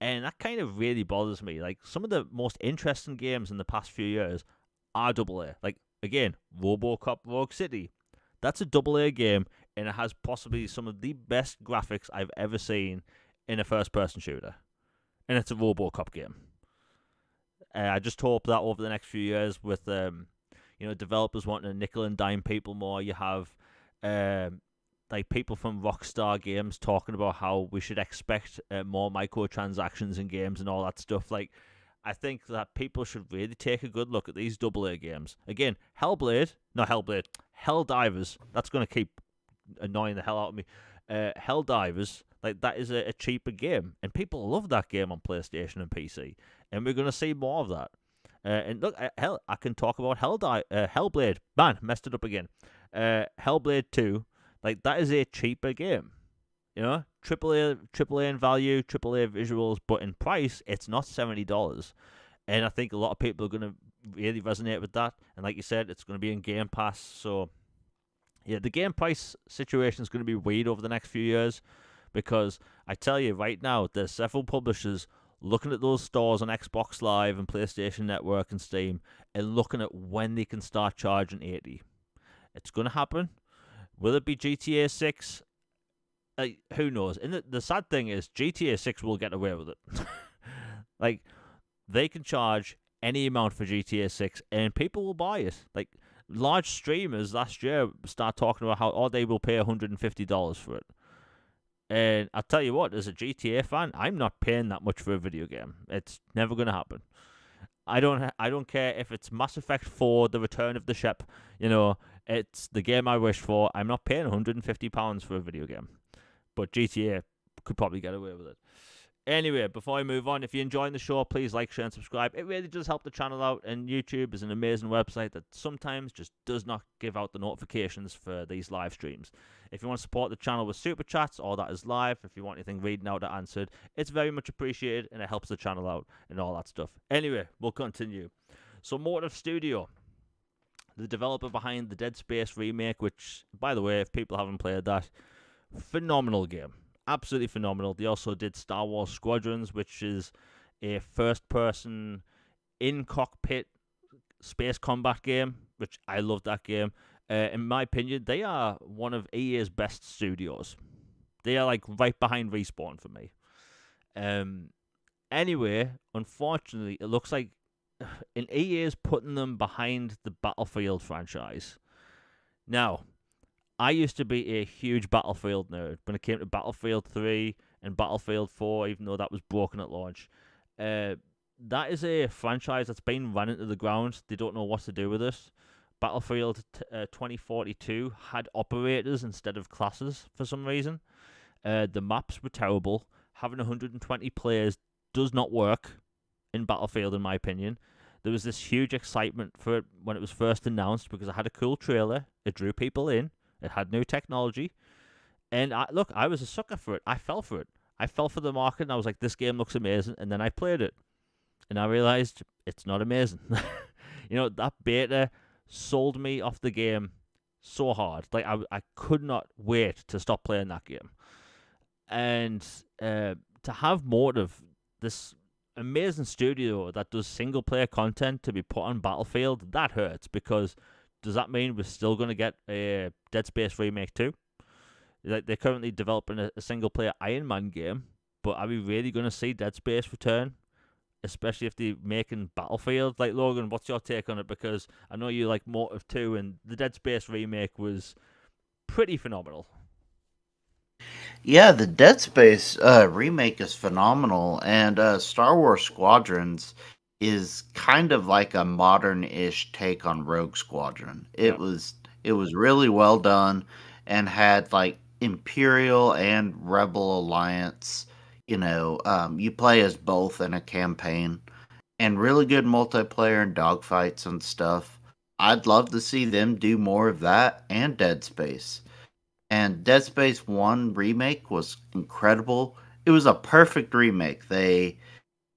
and that kind of really bothers me. Like some of the most interesting games in the past few years are AA. Like again, RoboCop Rogue City. That's a AA game, and it has possibly some of the best graphics I've ever seen in a first-person shooter. And it's a RoboCop game. I just hope that over the next few years, with developers wanting to nickel and dime people more, you have like people from Rockstar Games talking about how we should expect more microtransactions in games and all that stuff. Like, I think that people should really take a good look at these AA games. Again, Helldivers. That's going to keep annoying the hell out of me. Helldivers, like that is a cheaper game, and people love that game on PlayStation and PC, and we're going to see more of that. And look, I can talk about HellBlade. Man, messed it up again. HellBlade 2, like that is a cheaper game. AAA in value, AAA visuals, but in price, it's not $70. And I think a lot of people are going to really resonate with that. And like you said, it's going to be in Game Pass. So, yeah, the game price situation is going to be weird over the next few years. Because I tell you right now, there's several publishers looking at those stores on Xbox Live and PlayStation Network and Steam and looking at when they can start charging $80. It's going to happen. Will it be GTA 6? Who knows? And the sad thing is, GTA 6 will get away with it. Like, they can charge any amount for GTA 6, and people will buy it. Like, large streamers last year start talking about how they will pay $150 for it. And I'll tell you what, as a GTA fan, I'm not paying that much for a video game. It's never going to happen. I don't care if it's Mass Effect 4, The Return of the Ship. It's the game I wish for. I'm not paying £150 for a video game. But GTA could probably get away with it. Anyway, before I move on, if you're enjoying the show, please like, share, and subscribe. It really does help the channel out, and YouTube is an amazing website that sometimes just does not give out the notifications for these live streams. If you want to support the channel with super chats, all that is live. If you want anything reading out or answered, it's very much appreciated, and it helps the channel out and all that stuff. Anyway, we'll continue. So, Motive Studio, the developer behind the Dead Space remake, which, by the way, if people haven't played that, phenomenal game. Absolutely phenomenal. They also did Star Wars Squadrons, which is a first-person, in-cockpit space combat game, which I love that game. In my opinion, they are one of EA's best studios. They are like right behind Respawn for me. Anyway, unfortunately, it looks like EA is putting them behind the Battlefield franchise. Now, I used to be a huge Battlefield nerd when it came to Battlefield 3 and Battlefield 4, even though that was broken at launch. That is a franchise that's been run into the ground. They don't know what to do with it. Battlefield 2042 had operators instead of classes for some reason. The maps were terrible. Having 120 players does not work in Battlefield, in my opinion. There was this huge excitement for it when it was first announced because it had a cool trailer. It drew people in. It had new technology. And I was a sucker for it. I fell for it. I fell for the market, and I was like, this game looks amazing. And then I played it. And I realized it's not amazing. That beta sold me off the game so hard. Like, I could not wait to stop playing that game. And to have Motive, this amazing studio that does single-player content, to be put on Battlefield, that hurts, because does that mean we're still going to get a Dead Space Remake 2? Like, they're currently developing a single-player Iron Man game, but are we really going to see Dead Space return? Especially if they're making Battlefield? Like, Logan, what's your take on it? Because I know you like Motive 2, and the Dead Space Remake was pretty phenomenal. Yeah, the Dead Space remake is phenomenal, and Star Wars Squadrons is kind of like a modern-ish take on Rogue Squadron. Yeah. It was really well done, and had like Imperial and Rebel Alliance. You play as both in a campaign, and really good multiplayer and dogfights and stuff. I'd love to see them do more of that and Dead Space. And Dead Space 1 remake was incredible. It was a perfect remake. They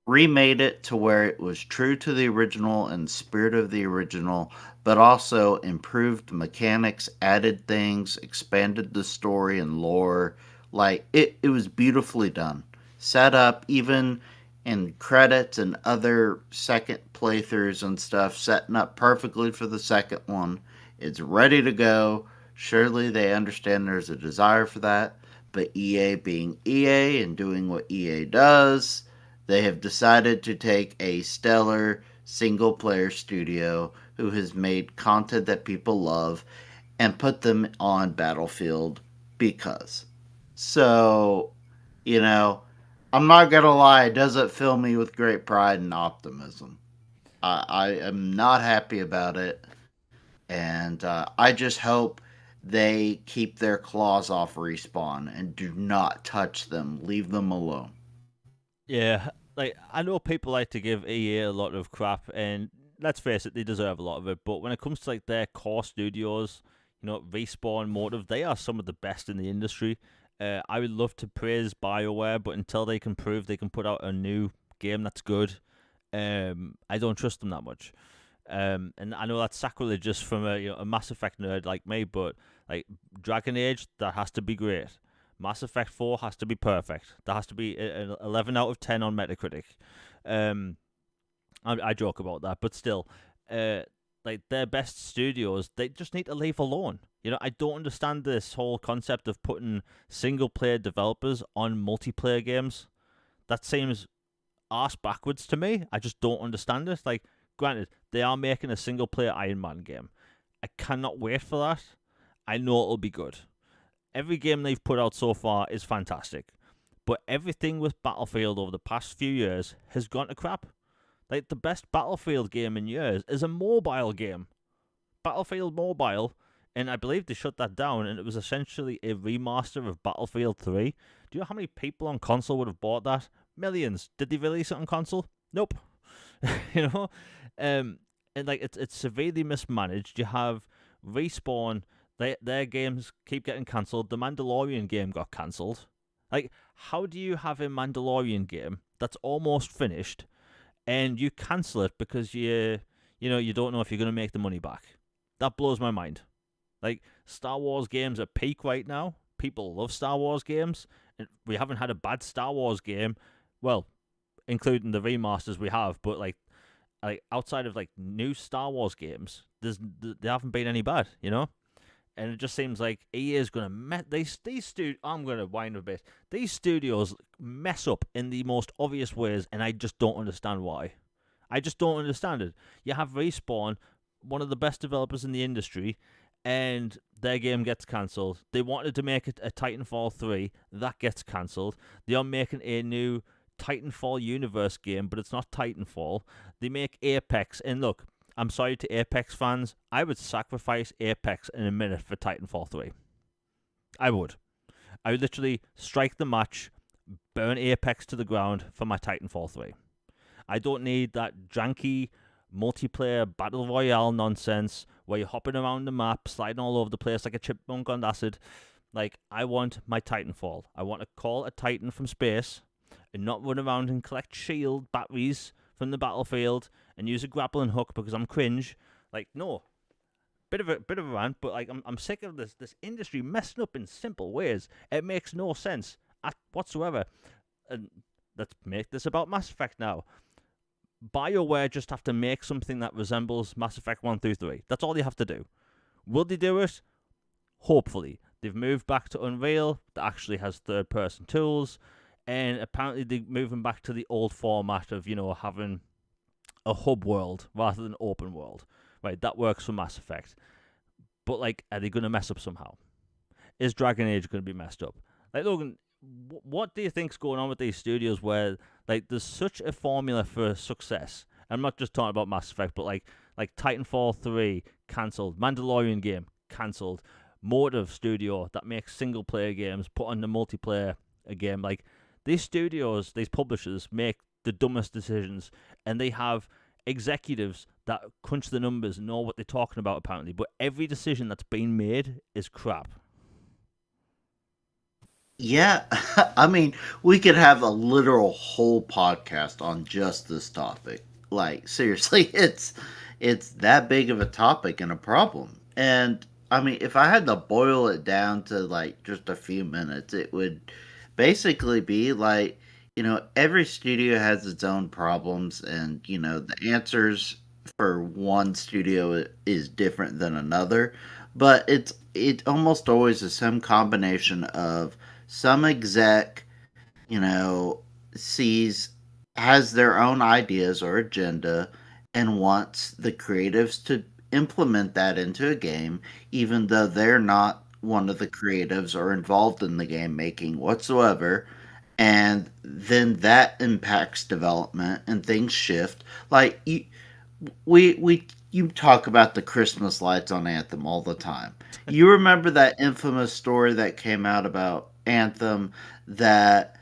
remade it to where it was true to the original and spirit of the original, but also improved mechanics, added things, expanded the story and lore. Like it was beautifully done. Set up even in credits and other second playthroughs and stuff, setting up perfectly for the second one. It's ready to go. Surely they understand there's a desire for that, but EA being EA and doing what EA does, they have decided to take a stellar single player studio who has made content that people love and put them on Battlefield because. So, you know, I'm not going to lie, it doesn't fill me with great pride and optimism. I am not happy about it, and I just hope they keep their claws off Respawn and do not touch them. Leave them alone. Yeah, like I know people like to give EA a lot of crap, and let's face it, they deserve a lot of it. But when it comes to like their core studios, Respawn, Motive, they are some of the best in the industry. I would love to praise BioWare, but until they can prove they can put out a new game that's good, I don't trust them that much. And I know that's sacrilegious from a Mass Effect nerd like me, but like Dragon Age, that has to be great. Mass Effect 4 has to be perfect. That has to be an 11 out of 10 on Metacritic. Um, I joke about that, but still, uh, like their best studios, they just need to leave alone. I don't understand this whole concept of putting single player developers on multiplayer games. That seems arse backwards to me. I just don't understand it. Like, granted, they are making a single player Iron Man game. I cannot wait for that. I know it'll be good. Every game they've put out so far is fantastic, but everything with Battlefield over the past few years has gone to crap. Like, the best Battlefield game in years is a mobile game, Battlefield Mobile, and I believe they shut that down, and it was essentially a remaster of Battlefield 3. Do you know how many people on console would have bought that? Millions. Did they release it on console? Nope. you know, and like it's severely mismanaged. You have Respawn. Their games keep getting cancelled. The Mandalorian game got cancelled. Like, how do you have a Mandalorian game that's almost finished and you cancel it because you don't know if you're going to make the money back? That blows my mind. Like, Star Wars games are peak right now. People love Star Wars games, and we haven't had a bad Star Wars game. Well, including the remasters we have, but like outside of like new Star Wars games, they haven't been any bad, And it just seems like EA is gonna I'm gonna wind a bit. These studios mess up in the most obvious ways, and I just don't understand why. I just don't understand it. You have Respawn, one of the best developers in the industry, and their game gets cancelled. They wanted to make it a Titanfall 3, that gets cancelled. They are making a new Titanfall universe game, but it's not Titanfall. They make Apex, and look, I'm sorry to Apex fans, I would sacrifice Apex in a minute for Titanfall 3. I would. I would literally strike the match, burn Apex to the ground for my Titanfall 3. I don't need that janky multiplayer battle royale nonsense where you're hopping around the map, sliding all over the place like a chipmunk on acid. Like, I want my Titanfall. I want to call a Titan from space and not run around and collect shield batteries from the battlefield and use a grappling hook because I'm cringe. Like, no. Bit of a rant, but like I'm sick of this industry messing up in simple ways. It makes no sense whatsoever. And let's make this about Mass Effect now. BioWare just have to make something that resembles Mass Effect 1 through 3. That's all they have to do. Will they do it? Hopefully. They've moved back to Unreal that actually has third-person tools, and apparently they're moving back to the old format of, having a hub world rather than open world. Right, that works for Mass Effect. But, like, are they going to mess up somehow? Is Dragon Age going to be messed up? Like Logan, what do you think's going on with these studios where like there's such a formula for success? I'm not just talking about Mass Effect, but like Titanfall 3 cancelled, Mandalorian game cancelled, Motive Studio that makes single player games put on the multiplayer a game. Like these studios, these publishers make the dumbest decisions, and they have executives that crunch the numbers and know what they're talking about apparently. But every decision that's been made is crap. Yeah, I mean, we could have a literal whole podcast on just this topic. Like seriously, it's that big of a topic and a problem. And I mean, if I had to boil it down to like just a few minutes, it would basically be like, every studio has its own problems, and the answers for one studio is different than another, but it almost always is some combination of some exec, you know, sees has their own ideas or agenda and wants the creatives to implement that into a game, even though they're not one of the creatives or involved in the game making whatsoever. And then that impacts development and things shift. Like you talk about the Christmas lights on Anthem all the time. You remember that infamous story that came out about Anthem, that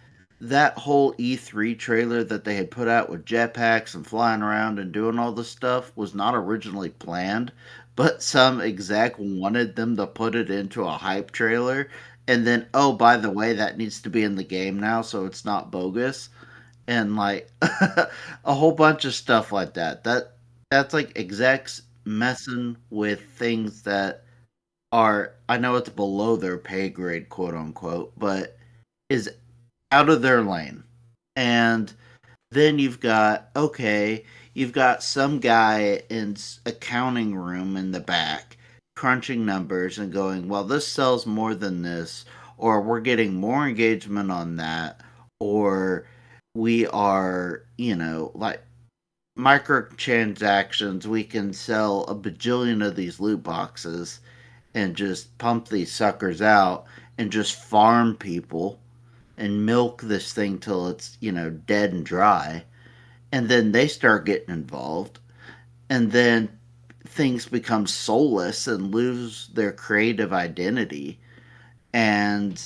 whole E3 trailer that they had put out with jetpacks and flying around and doing all this stuff was not originally planned, but some exec wanted them to put it into a hype trailer, and then, oh, by the way, that needs to be in the game now so it's not bogus, and like a whole bunch of stuff like that. That's like execs messing with things that are, I know it's below their pay grade, quote unquote, but is out of their lane. And then you've got some guy in accounting room in the back crunching numbers and going, well, this sells more than this, or we're getting more engagement on that, or we are, like microtransactions, we can sell a bajillion of these loot boxes and just pump these suckers out and just farm people and milk this thing till it's, dead and dry. And then they start getting involved. And then things become soulless and lose their creative identity. And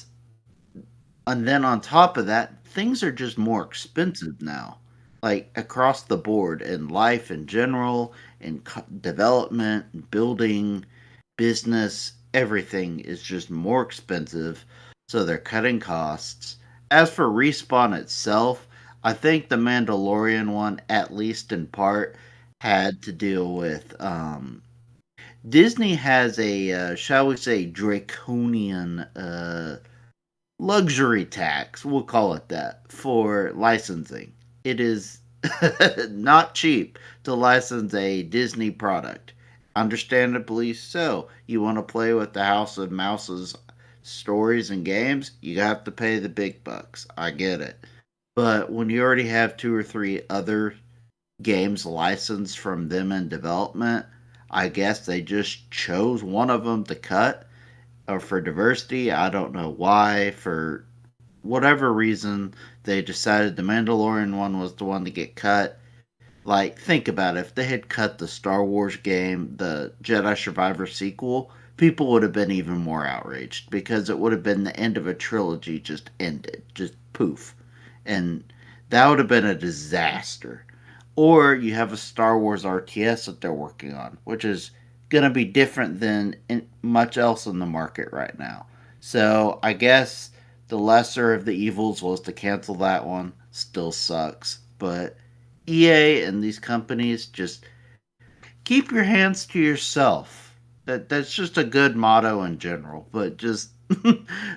then on top of that, things are just more expensive now, like across the board in life in general, in development, building, business, everything is just more expensive. So they're cutting costs. As for Respawn itself, I think the Mandalorian one, at least in part, had to deal with Disney has a, shall we say, draconian luxury tax, we'll call it that, for licensing. It is not cheap to license a Disney product. Understandably so. You want to play with the House of Mouse's stories and games, you have to pay the big bucks. I get it. But when you already have two or three other games licensed from them in development, I guess they just chose one of them to cut, or for diversity. I don't know why. For whatever reason, they decided the Mandalorian one was the one to get cut. Like, think about it. If they had cut the Star Wars game, the Jedi Survivor sequel, people would have been even more outraged because it would have been the end of a trilogy just ended. Just poof. And that would have been a disaster. Or you have a Star Wars RTS that they're working on, which is going to be different than much else in the market right now. So I guess the lesser of the evils was to cancel that one. Still sucks. But EA and these companies, just keep your hands to yourself. That's just a good motto in general. But just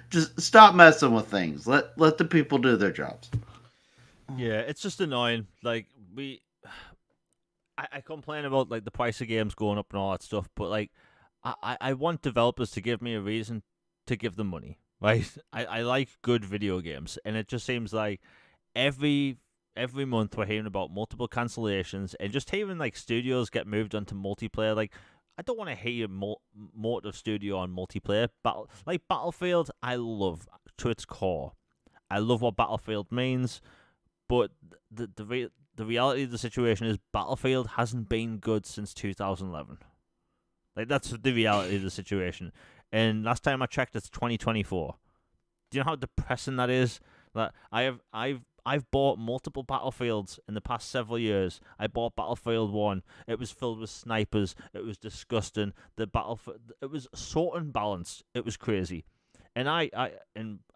just stop messing with things. Let the people do their jobs. Yeah, it's just annoying. Like I complain about like the price of games going up and all that stuff, but like I want developers to give me a reason to give them money. Right? I like good video games, and it just seems like every every month we're hearing about multiple cancellations and just hearing like studios get moved onto multiplayer. Like I don't want to hear Motive Studio on multiplayer. Battlefield, I love. to its core. I love what Battlefield means, but the reality of the situation is Battlefield hasn't been good since 2011. Like, that's the reality of the situation. And last time I checked, it's 2024. Do you know how depressing that is? Like, I've bought multiple Battlefields in the past several years. I bought Battlefield 1. It was filled with snipers. It was disgusting. It was so unbalanced. It was crazy. And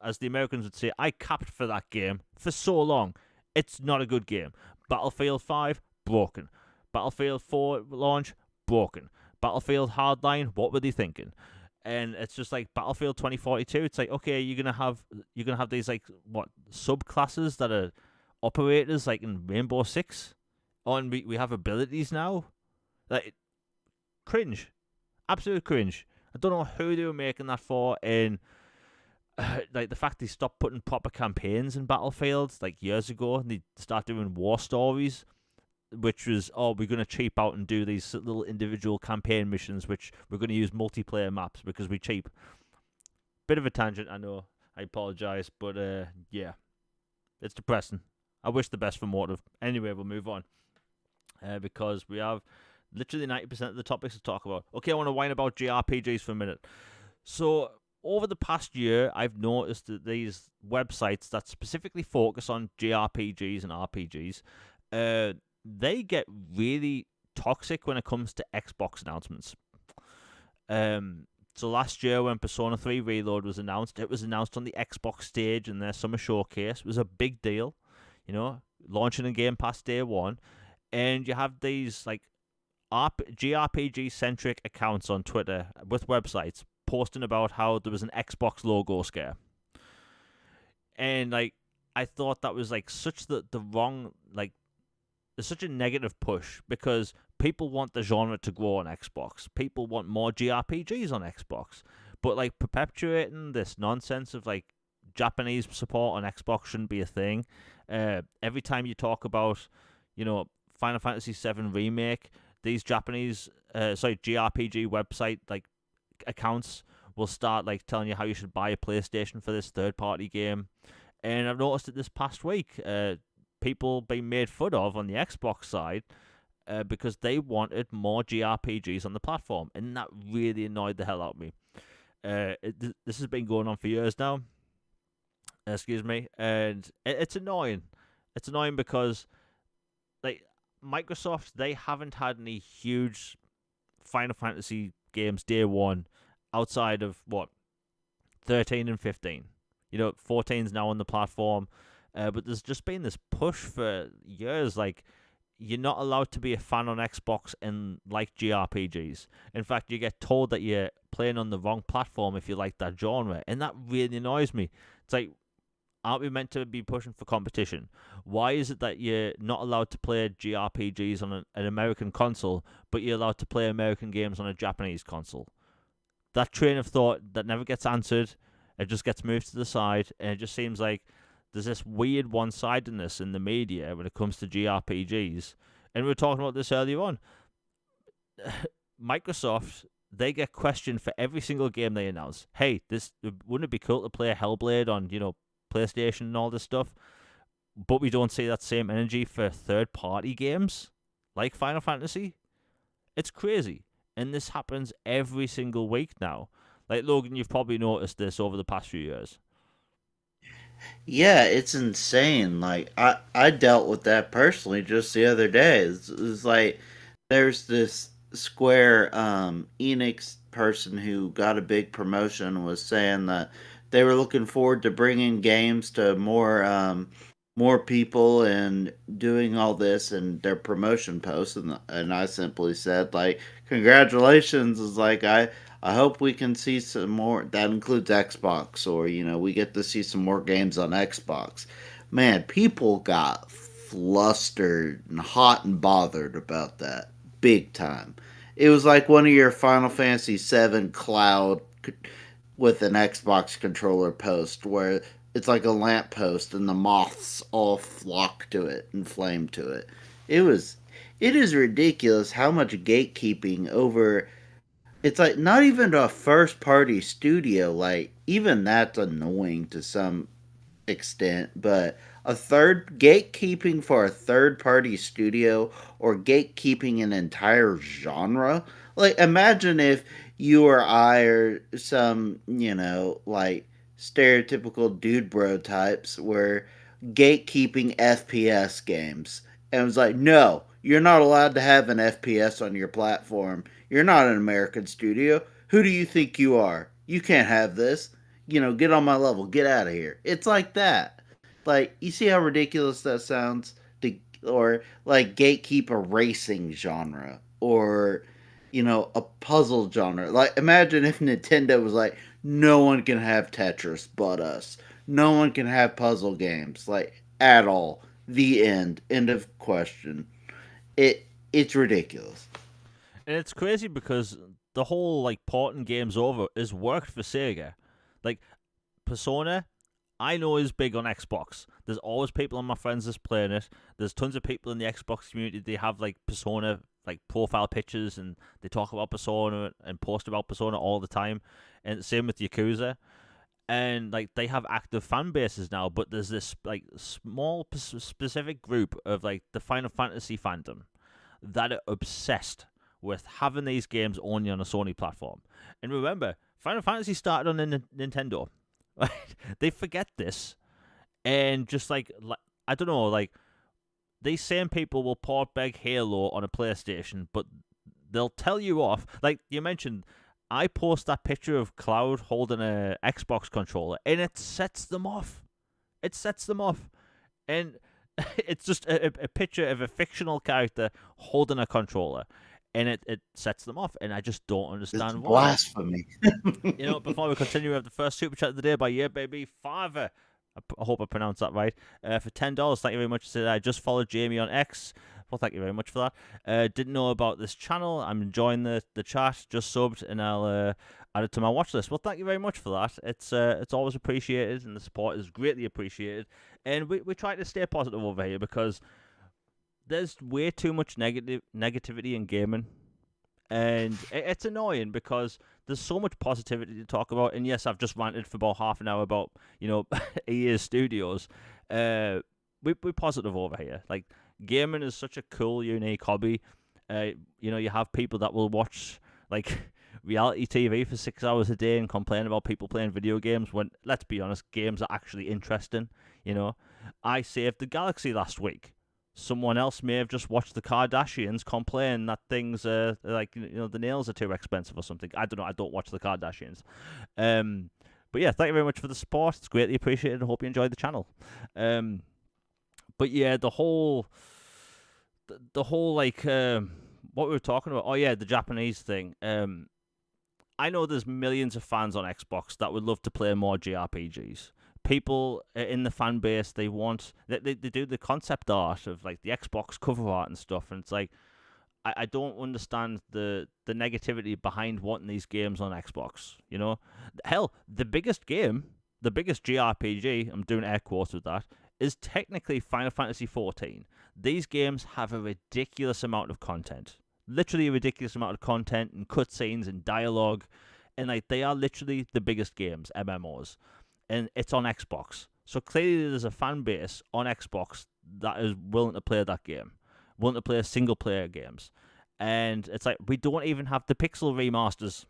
as the Americans would say, I capped for that game for so long. It's not a good game. Battlefield 5, broken. Battlefield 4 launch, broken. Battlefield Hardline, what were they thinking? And it's just like Battlefield 2042. It's like, okay, you're gonna have these, like, what, subclasses that are operators, like in Rainbow Six. Oh, and we have abilities now. Like, cringe, absolute cringe. I don't know who they were making that for, and like the fact they stopped putting proper campaigns in Battlefield like years ago, and they start doing war stories, which was, oh, we're going to cheap out and do these little individual campaign missions, which we're going to use multiplayer maps because we cheap. Bit of a tangent, I know. I apologize, but yeah, it's depressing. I wish the best for Motive. Anyway, we'll move on because we have literally 90% of the topics to talk about. Okay, I want to whine about JRPGs for a minute. So, over the past year, I've noticed that these websites that specifically focus on JRPGs and RPGs, they get really toxic when it comes to Xbox announcements. So last year when Persona 3 Reload was announced, it was announced on the Xbox stage in their summer showcase. It was a big deal, launching a Game Pass day one. And you have these, like, JRPG-centric accounts on Twitter with websites posting about how there was an Xbox logo scare. And, like, I thought that was, like, such the wrong, like, there's such a negative push because people want the genre to grow on Xbox. People want more JRPGs on Xbox. But, like, perpetuating this nonsense of, like, Japanese support on Xbox shouldn't be a thing. Every time you talk about, Final Fantasy VII Remake, these JRPG website, like, accounts will start, like, telling you how you should buy a PlayStation for this third-party game. And I've noticed it this past week. People being made fun of on the Xbox side because they wanted more JRPGs on the platform, and that really annoyed the hell out of me. This has been going on for years now. Excuse me, and it's annoying. It's annoying because, like, Microsoft, they haven't had any huge Final Fantasy games day one outside of 13 and 15. 14's now on the platform. But there's just been this push for years, like, you're not allowed to be a fan on Xbox and like JRPGs. In fact, you get told that you're playing on the wrong platform if you like that genre, and that really annoys me. It's like, aren't we meant to be pushing for competition? Why is it that you're not allowed to play JRPGs on an American console, but you're allowed to play American games on a Japanese console? That train of thought that never gets answered. It just gets moved to the side, and it just seems like there's this weird one-sidedness in the media when it comes to JRPGs. And we were talking about this earlier on. Microsoft, they get questioned for every single game they announce. Hey, wouldn't it be cool to play HellBlade on, PlayStation and all this stuff? But we don't see that same energy for third-party games like Final Fantasy. It's crazy. And this happens every single week now. Like, Logan, you've probably noticed this over the past few years. Yeah, it's insane. Like, I dealt with that personally just the other day. It's like there's this Square Enix person who got a big promotion and was saying that they were looking forward to bringing games to more people and doing all this in their promotion posts, and I simply said, like, congratulations. Is like, I hope we can see some more. That includes Xbox, or we get to see some more games on Xbox. Man, people got flustered and hot and bothered about that big time. It was like one of your Final Fantasy VII Cloud with an Xbox controller post where it's like a lamppost and the moths all flock to it and flame to it. It is ridiculous how much gatekeeping over. It's like not even a first party studio. Like, even that's annoying to some extent, but a third gatekeeping for a third party studio or gatekeeping an entire genre. Like, imagine if you or I or some, like stereotypical dude bro types were gatekeeping FPS games. And it was like, no, you're not allowed to have an FPS on your platform. You're not an American studio. Who do you think you are? You can't have this. Get on my level, get out of here. It's like that. Like, you see how ridiculous that sounds? Or like gatekeep a racing genre or a puzzle genre. Like, imagine if Nintendo was like, no one can have Tetris but us. No one can have puzzle games like at all. The end. End of question. It's ridiculous. And it's crazy because the whole like porting games over has worked for Sega. Like Persona, I know is big on Xbox. There's always people on my friends that's playing it. There's tons of people in the Xbox community. They have like Persona like profile pictures and they talk about Persona and post about Persona all the time. And same with Yakuza. And like they have active fan bases now, but there's this like small specific group of like the Final Fantasy fandom that are obsessed with having these games only on a Sony platform. And remember, Final Fantasy started on Nintendo. Right? They forget this, and just like I don't know, like these same people will port beg Halo on a PlayStation, but they'll tell you off. Like you mentioned, I post that picture of Cloud holding a Xbox controller, and it sets them off. It sets them off, and it's just a picture of a fictional character holding a controller, and it sets them off, and I just don't It's understand why. blasphemy. Before we continue, we have the first super chat of the day by Yeah Baby Father. I hope I pronounced that right. For $10, thank you very much. Said I just followed Jamie on X. Well, thank you very much for that. Didn't know about this channel. I'm enjoying the chat. Just subbed, and I'll add it to my watch list. Well, thank you very much for that. It's always appreciated, and the support is greatly appreciated. And we try to stay positive over here because there's way too much negativity in gaming, and it's annoying because there's so much positivity to talk about. And yes, I've just ranted for about half an hour about EA Studios. We're positive over here. Like gaming is such a cool, unique hobby. You have people that will watch like reality TV for 6 hours a day and complain about people playing video games when, let's be honest, games are actually interesting. I saved the galaxy last week. Someone else may have just watched the Kardashians complain that things like the nails are too expensive or something. I don't know. I don't watch the Kardashians. But yeah, thank you very much for the support. It's greatly appreciated. I hope you enjoyed the channel. But yeah, the whole like what we were talking about. Oh yeah, the Japanese thing. I know there's millions of fans on Xbox that would love to play more JRPGs. People in the fan base, they do the concept art of like the Xbox cover art and stuff, and it's like I don't understand the negativity behind wanting these games on Xbox. Hell, the biggest JRPG, I'm doing air quotes with that, is technically Final Fantasy 14. These games have a ridiculous amount of content, literally a ridiculous amount of content and cutscenes and dialogue, and like they are literally the biggest games, MMOs. And it's on Xbox. So clearly there's a fan base on Xbox that is willing to play that game, willing to play single-player games. And it's like, we don't even have the pixel remasters.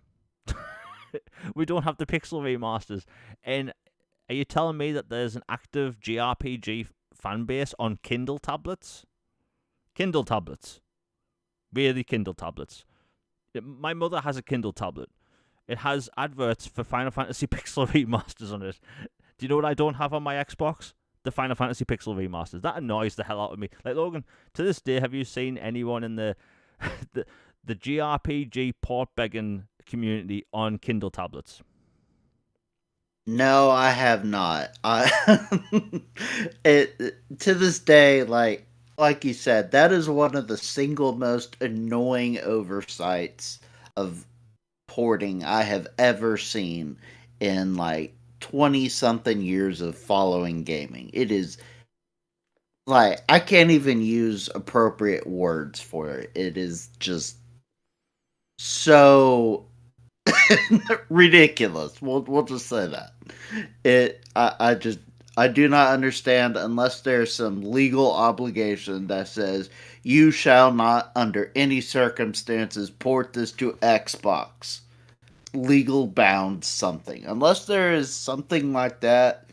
We don't have the pixel remasters. And are you telling me that there's an active JRPG fan base on Kindle tablets? Kindle tablets. Really, Kindle tablets. My mother has a Kindle tablet. It has adverts for Final Fantasy Pixel Remasters on it. Do you know what I don't have on my Xbox? The Final Fantasy Pixel Remasters. That annoys the hell out of me. Like, Logan, to this day, have you seen anyone in the the JRPG port begging community on Kindle tablets? No, I have not. To this day, like you said, that is one of the single most annoying oversights of porting I have ever seen in like 20 something years of following gaming. It is like I can't even use appropriate words for it. It is just so Ridiculous. We'll just say that. I do not understand unless there's some legal obligation that says you shall not under any circumstances port this to Xbox. Legal bound something. Unless there is something like that,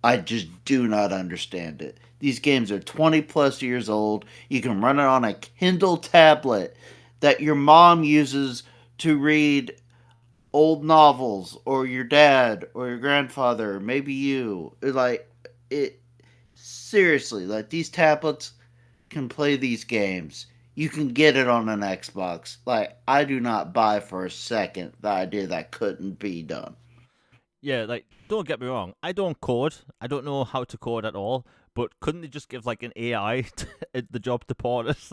I just do not understand it. These games are 20 plus years old. You can run it on a Kindle tablet that your mom uses to read old novels, or your dad or your grandfather, or maybe you. Like it seriously, like these tablets can play these games. You can get it on an Xbox. Like I do not buy for a second the idea that couldn't be done. Yeah, like don't get me wrong, I don't code. I don't know how to code at all. But couldn't they just give like an AI the job to port us?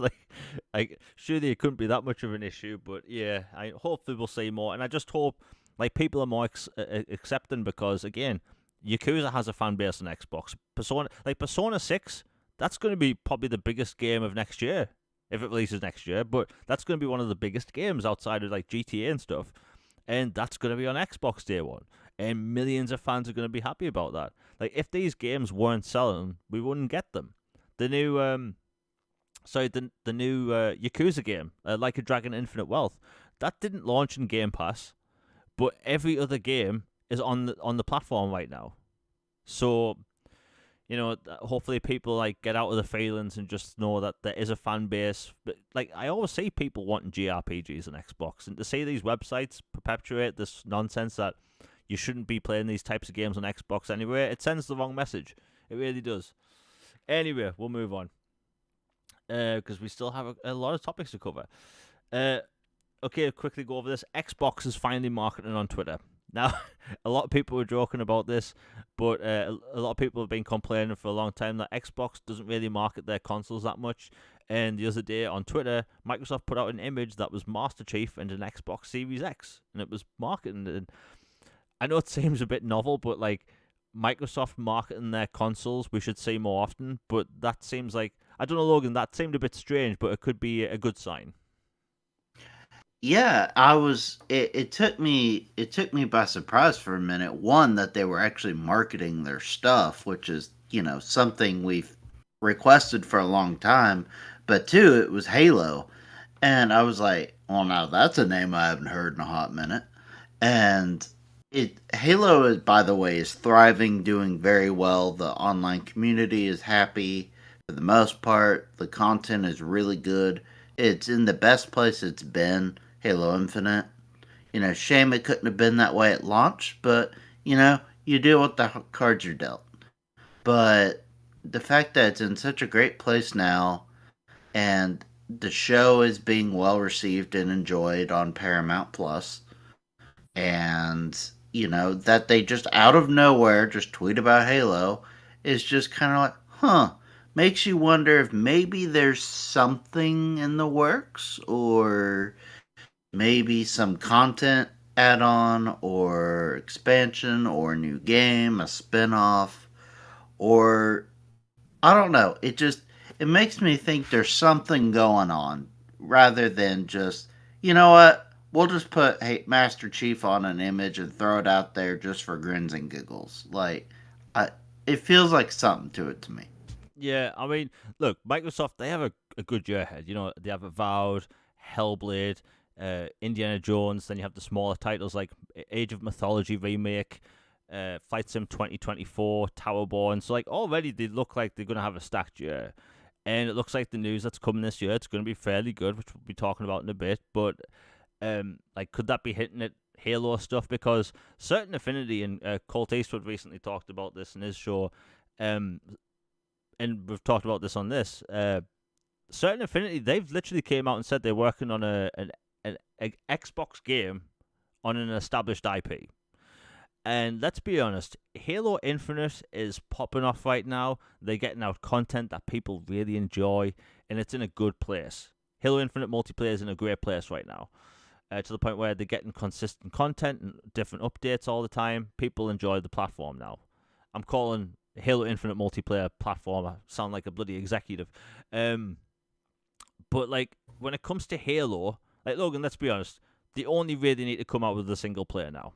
Like surely it couldn't be that much of an issue. But yeah, I hopefully we'll see more, and I just hope like people are more accepting because again, Yakuza has a fan base on Xbox. Persona 6, that's going to be probably the biggest game of next year if it releases next year. But that's going to be one of the biggest games outside of like GTA and stuff, and that's going to be on Xbox day one. And millions of fans are going to be happy about that. Like if these games weren't selling, we wouldn't get them. The new, the new Yakuza game, Like a Dragon Infinite Wealth, that didn't launch in Game Pass, but every other game is on the platform right now. So hopefully people like get out of the feelings and just know that there is a fan base. But like I always see people wanting JRPGs on Xbox, and to see these websites perpetuate this nonsense that you shouldn't be playing these types of games on Xbox anyway, it sends the wrong message. It really does. Anyway, we'll move on because we still have a lot of topics to cover. Okay, I'll quickly go over this. Xbox is finally marketing on Twitter. Now, a lot of people were joking about this, but a lot of people have been complaining for a long time that Xbox doesn't really market their consoles that much. And the other day on Twitter, Microsoft put out an image that was Master Chief and an Xbox Series X, and it was marketing. And I know it seems a bit novel, but like Microsoft marketing their consoles, we should see more often. But that seems like, I don't know, Logan, that seemed a bit strange, but it could be a good sign. Yeah, I was. It took me. It took me by surprise for a minute. One, that they were actually marketing their stuff, which is something we've requested for a long time. But two, it was Halo, and I was like, "Well, now that's a name I haven't heard in a hot minute." And Halo is, by the way, is thriving, doing very well. The online community is happy for the most part. The content is really good. It's in the best place it's been. Halo Infinite. Shame it couldn't have been that way at launch, but you deal with the cards you're dealt. But the fact that it's in such a great place now, and the show is being well received and enjoyed on Paramount Plus, and that they just out of nowhere just tweet about Halo is just kind of like, huh. Makes you wonder if maybe there's something in the works, or maybe some content add on, or expansion, or a new game, a spin off, or I don't know. It makes me think there's something going on rather than just, you know what? We'll just put Master Chief on an image and throw it out there just for grins and giggles. Like, it feels like something to it to me. Yeah, I mean, look, Microsoft, they have a good year ahead. They have Avowed, Hellblade, Indiana Jones, then you have the smaller titles like Age of Mythology Remake, Flight Sim 2024, Towerborn. So, like, already they look like they're going to have a stacked year. And it looks like the news that's coming this year, it's going to be fairly good, which we'll be talking about in a bit. But, like, could that be hitting at Halo stuff? Because Certain Affinity and Colt Eastwood recently talked about this in his show. And we've talked about this on this. Certain Affinity, they've literally came out and said they're working on an Xbox game on an established IP. And let's be honest, Halo Infinite is popping off right now. They're getting out content that people really enjoy, and it's in a good place. Halo Infinite multiplayer is in a great place right now, to the point where they're getting consistent content and different updates all the time. People enjoy the platform now. I'm calling Halo Infinite multiplayer platform. I sound like a bloody executive. But like when it comes to Halo, like Logan, let's be honest, they only really need to come out with a single player now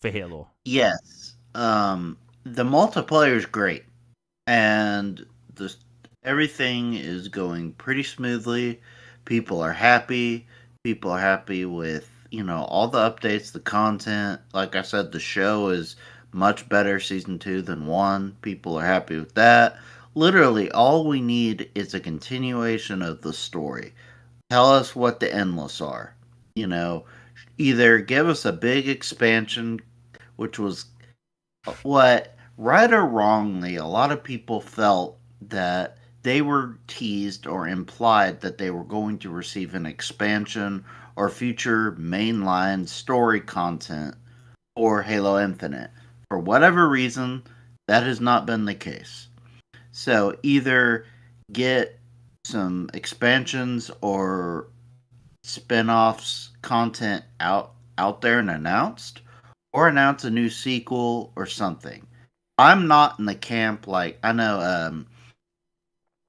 for Halo. Yes. The multiplayer is great, and the everything is going pretty smoothly. People are happy. People are happy with all the updates, the content. Like I said, the show is much better season 2 than 1. People are happy with that. Literally, all we need is a continuation of the story. Tell us what the endless are. You know, either give us a big expansion, which was what, right or wrongly, a lot of people felt that they were teased or implied that they were going to receive an expansion or future mainline story content for Halo Infinite. For whatever reason, that has not been the case. So either get some expansions or spin-offs content out there and announced, or announce a new sequel or something. I'm not in the camp, like I know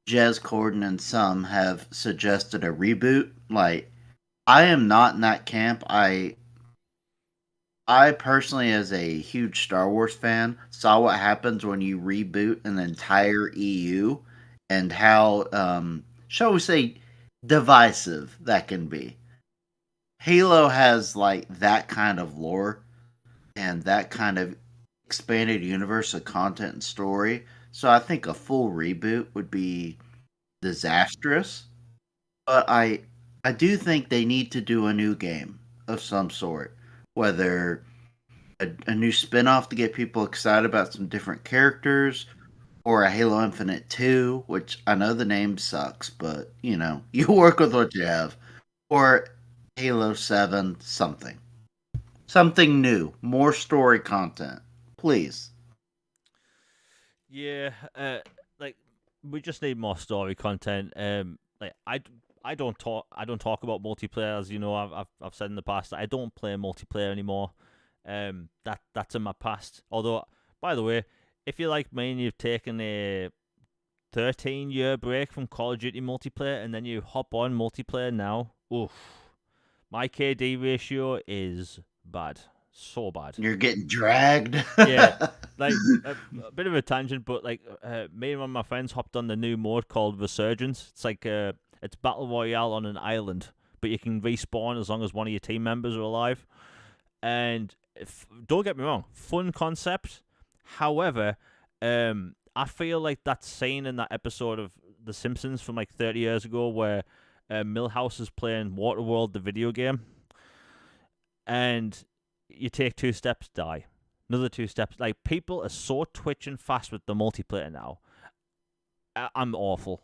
Jez Corden and some have suggested a reboot. Like, I am not in that camp. I personally, as a huge Star Wars fan, saw what happens when you reboot an entire EU and how shall we say, divisive that can be. Halo has like that kind of lore and that kind of expanded universe of content and story. So I think a full reboot would be disastrous. But I do think they need to do a new game of some sort, whether a new spin-off to get people excited about some different characters, or a Halo Infinite 2, which I know the name sucks, but you work with what you have, or Halo 7 something. Something new, more story content. Please. Yeah, like we just need more story content. Like I don't talk about multiplayer, as you know. I've said in the past that I don't play multiplayer anymore. That's in my past. Although, by the way, if you're like me and you've taken a 13-year break from Call of Duty multiplayer and then you hop on multiplayer now, oof, my KD ratio is bad, so bad. You're getting dragged. Yeah, like a bit of a tangent, but like me and one of my friends hopped on the new mode called Resurgence. It's like it's battle royale on an island, but you can respawn as long as one of your team members are alive. And don't get me wrong, fun concept. However, I feel like that scene in that episode of The Simpsons from like 30 years ago where Milhouse is playing Waterworld, the video game, and you take 2 steps, die. Another 2 steps. Like, people are so twitching fast with the multiplayer now. I'm awful.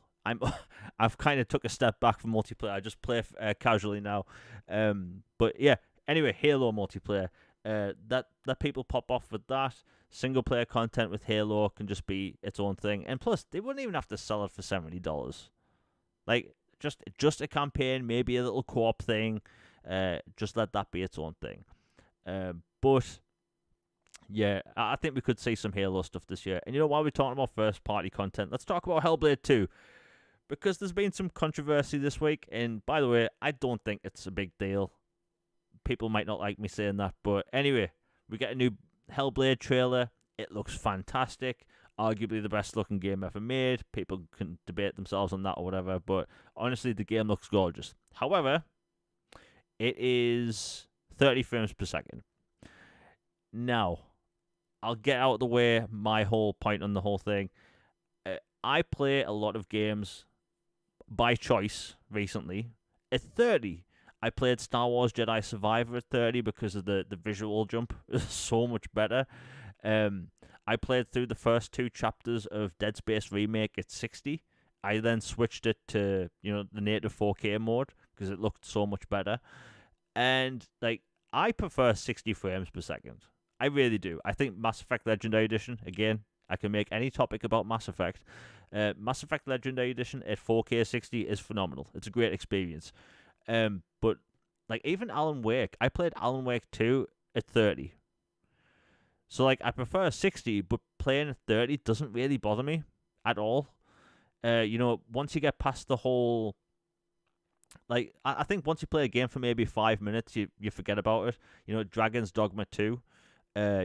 I've kind of took a step back from multiplayer. I just play casually now. But yeah. Anyway, Halo multiplayer. That people pop off with that. Single player content with Halo can just be its own thing. And plus, they wouldn't even have to sell it for $70. Like, just a campaign, maybe a little co-op thing. Just let that be its own thing. But yeah, I think we could see some Halo stuff this year. And while we're talking about first party content, let's talk about HellBlade 2. Because there's been some controversy this week. And by the way, I don't think it's a big deal. People might not like me saying that. But anyway, we get a new HellBlade trailer. It looks fantastic. Arguably the best looking game ever made. People can debate themselves on that or whatever. But honestly, the game looks gorgeous. However, it is 30 frames per second. Now, I'll get out of the way my whole point on the whole thing. I play a lot of games by choice recently. At 30, I played Star Wars Jedi Survivor at 30 because of the visual jump. It's so much better. I played through the first 2 chapters of Dead Space Remake at 60. I then switched it to the native 4K mode because it looked so much better. And like, I prefer 60 frames per second. I really do. I think Mass Effect Legendary Edition, again, I can make any topic about Mass Effect. Mass Effect Legendary Edition at 4K 60 is phenomenal. It's a great experience. But like, even Alan Wake, I played Alan Wake 2 at 30. So like, I prefer 60, but playing at 30 doesn't really bother me at all. Once you get past the whole Like I think once you play a game for maybe 5 minutes, you forget about it. Dragon's Dogma 2,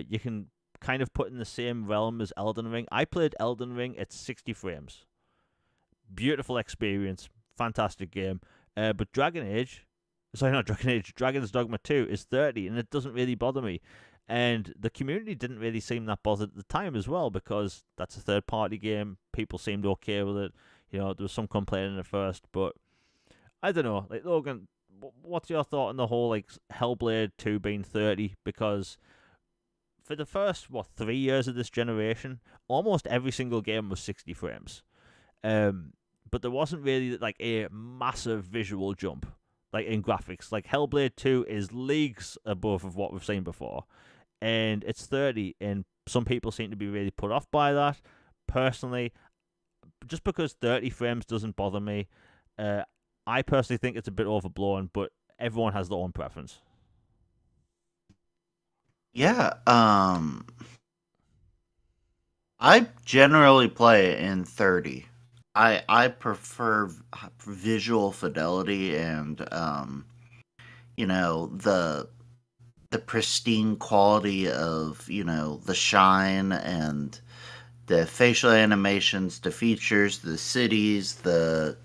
you can kind of put in the same realm as Elden Ring. I played Elden Ring at 60 frames. Beautiful experience, fantastic game. But Dragon's Dogma 2 is 30, and it doesn't really bother me. And the community didn't really seem that bothered at the time as well, because that's a third party game. People seemed okay with it. There was some complaining at first, but I don't know. Like, Logan, what's your thought on the whole like Hellblade 2 being 30? Because for the first 3 years of this generation, almost every single game was 60 frames. But there wasn't really like a massive visual jump, like in graphics. Like Hellblade 2 is leagues above of what we've seen before, and it's 30, and some people seem to be really put off by that. Personally, just because 30 frames doesn't bother me, I personally think it's a bit overblown, but everyone has their own preference. Yeah, I generally play in 30. I prefer visual fidelity and the pristine quality of the shine and the facial animations, the features, the cities, the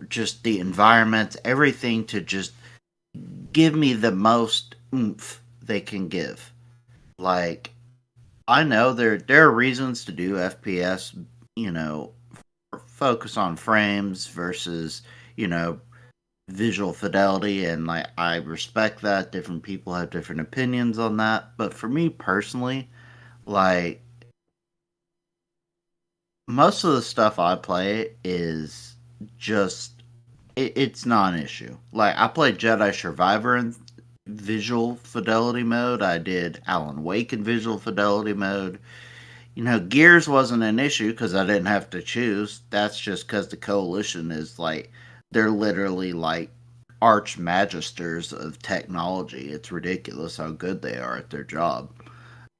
just the environment, everything to just give me the most oomph they can give. Like, I know there are reasons to do FPS, you know, focus on frames versus, you know, visual fidelity, and like I respect that. Different people have different opinions on that, but for me personally, like most of the stuff I play is just it's not an issue. Like I played Jedi Survivor in visual fidelity mode. I did Alan Wake in visual fidelity mode. Gears wasn't an issue because I didn't have to choose. That's just because the coalition is like they're literally like arch magisters of technology. It's ridiculous how good they are at their job.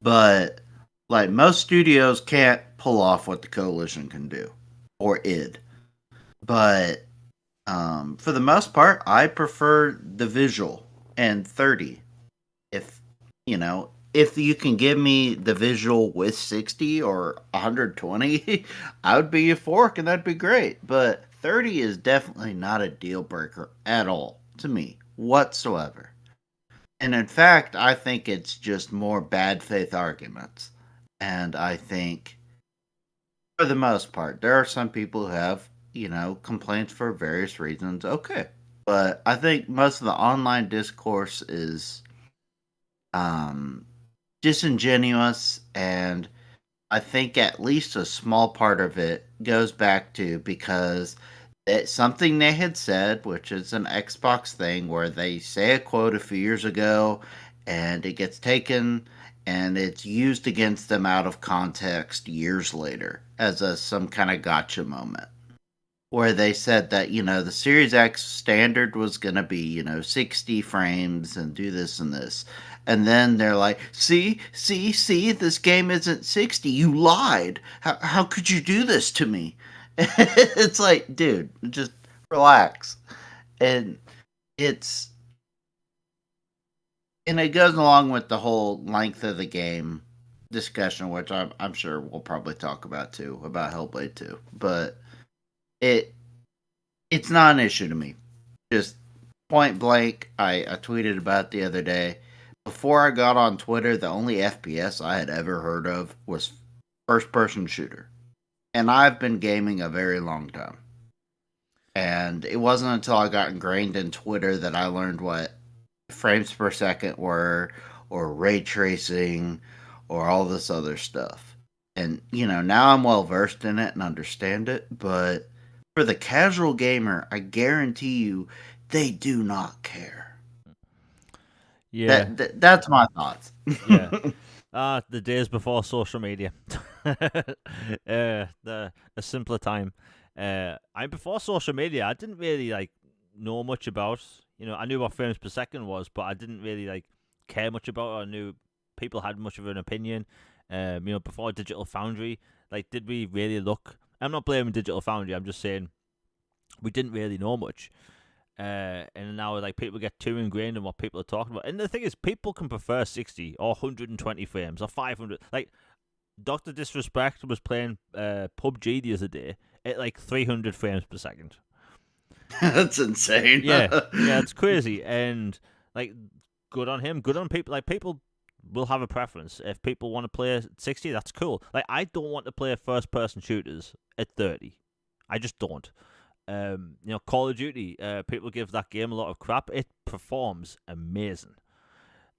But like most studios can't pull off what the coalition can do or id. But for the most part, I prefer the visual and 30. If if you can give me the visual with 60 or 120, I would be euphoric and that'd be great. But 30 is definitely not a deal breaker at all to me whatsoever. And in fact, I think it's just more bad faith arguments. And I think, for the most part, there are some people who have, complaints for various reasons. Okay. But I think most of the online discourse is um, disingenuous, and I think at least a small part of it goes back to because it's something they had said, which is an Xbox thing where they say a quote a few years ago and it gets taken and it's used against them out of context years later as some kind of gotcha moment where they said that the Series X standard was going to be 60 frames and do this and this, and then they're like, see, this game isn't 60, you lied, how could you do this to me? It's like, dude, just relax. And it's and it goes along with the whole length of the game discussion, which I'm sure we'll probably talk about too, about Hellblade 2, but it it's not an issue to me. Just point blank, I tweeted about it the other day. Before I got on Twitter, the only FPS I had ever heard of was first person shooter. And I've been gaming a very long time. And it wasn't until I got ingrained in Twitter that I learned what frames per second were, or ray tracing, or all this other stuff. And, now I'm well versed in it and understand it, but for the casual gamer, I guarantee you they do not care. Yeah, That's my thoughts. yeah. The days before social media. The a simpler time. Before social media, I didn't really like know much about. I knew what frames per second was, but I didn't really like care much about it. I knew people had much of an opinion. Before Digital Foundry, like, did we really look? I'm not blaming Digital Foundry. I'm just saying we didn't really know much. And now like people get too ingrained in what people are talking about. And the thing is, people can prefer 60 or 120 frames or 500. Like Doctor Disrespect was playing PUBG the other day at like 300 frames per second. That's insane. Yeah, yeah, it's crazy. And like, good on him. Good on people. Like people will have a preference. If people want to play at 60, that's cool. Like I don't want to play first-person shooters at 30. I just don't. Call of Duty, people give that game a lot of crap. It performs amazing.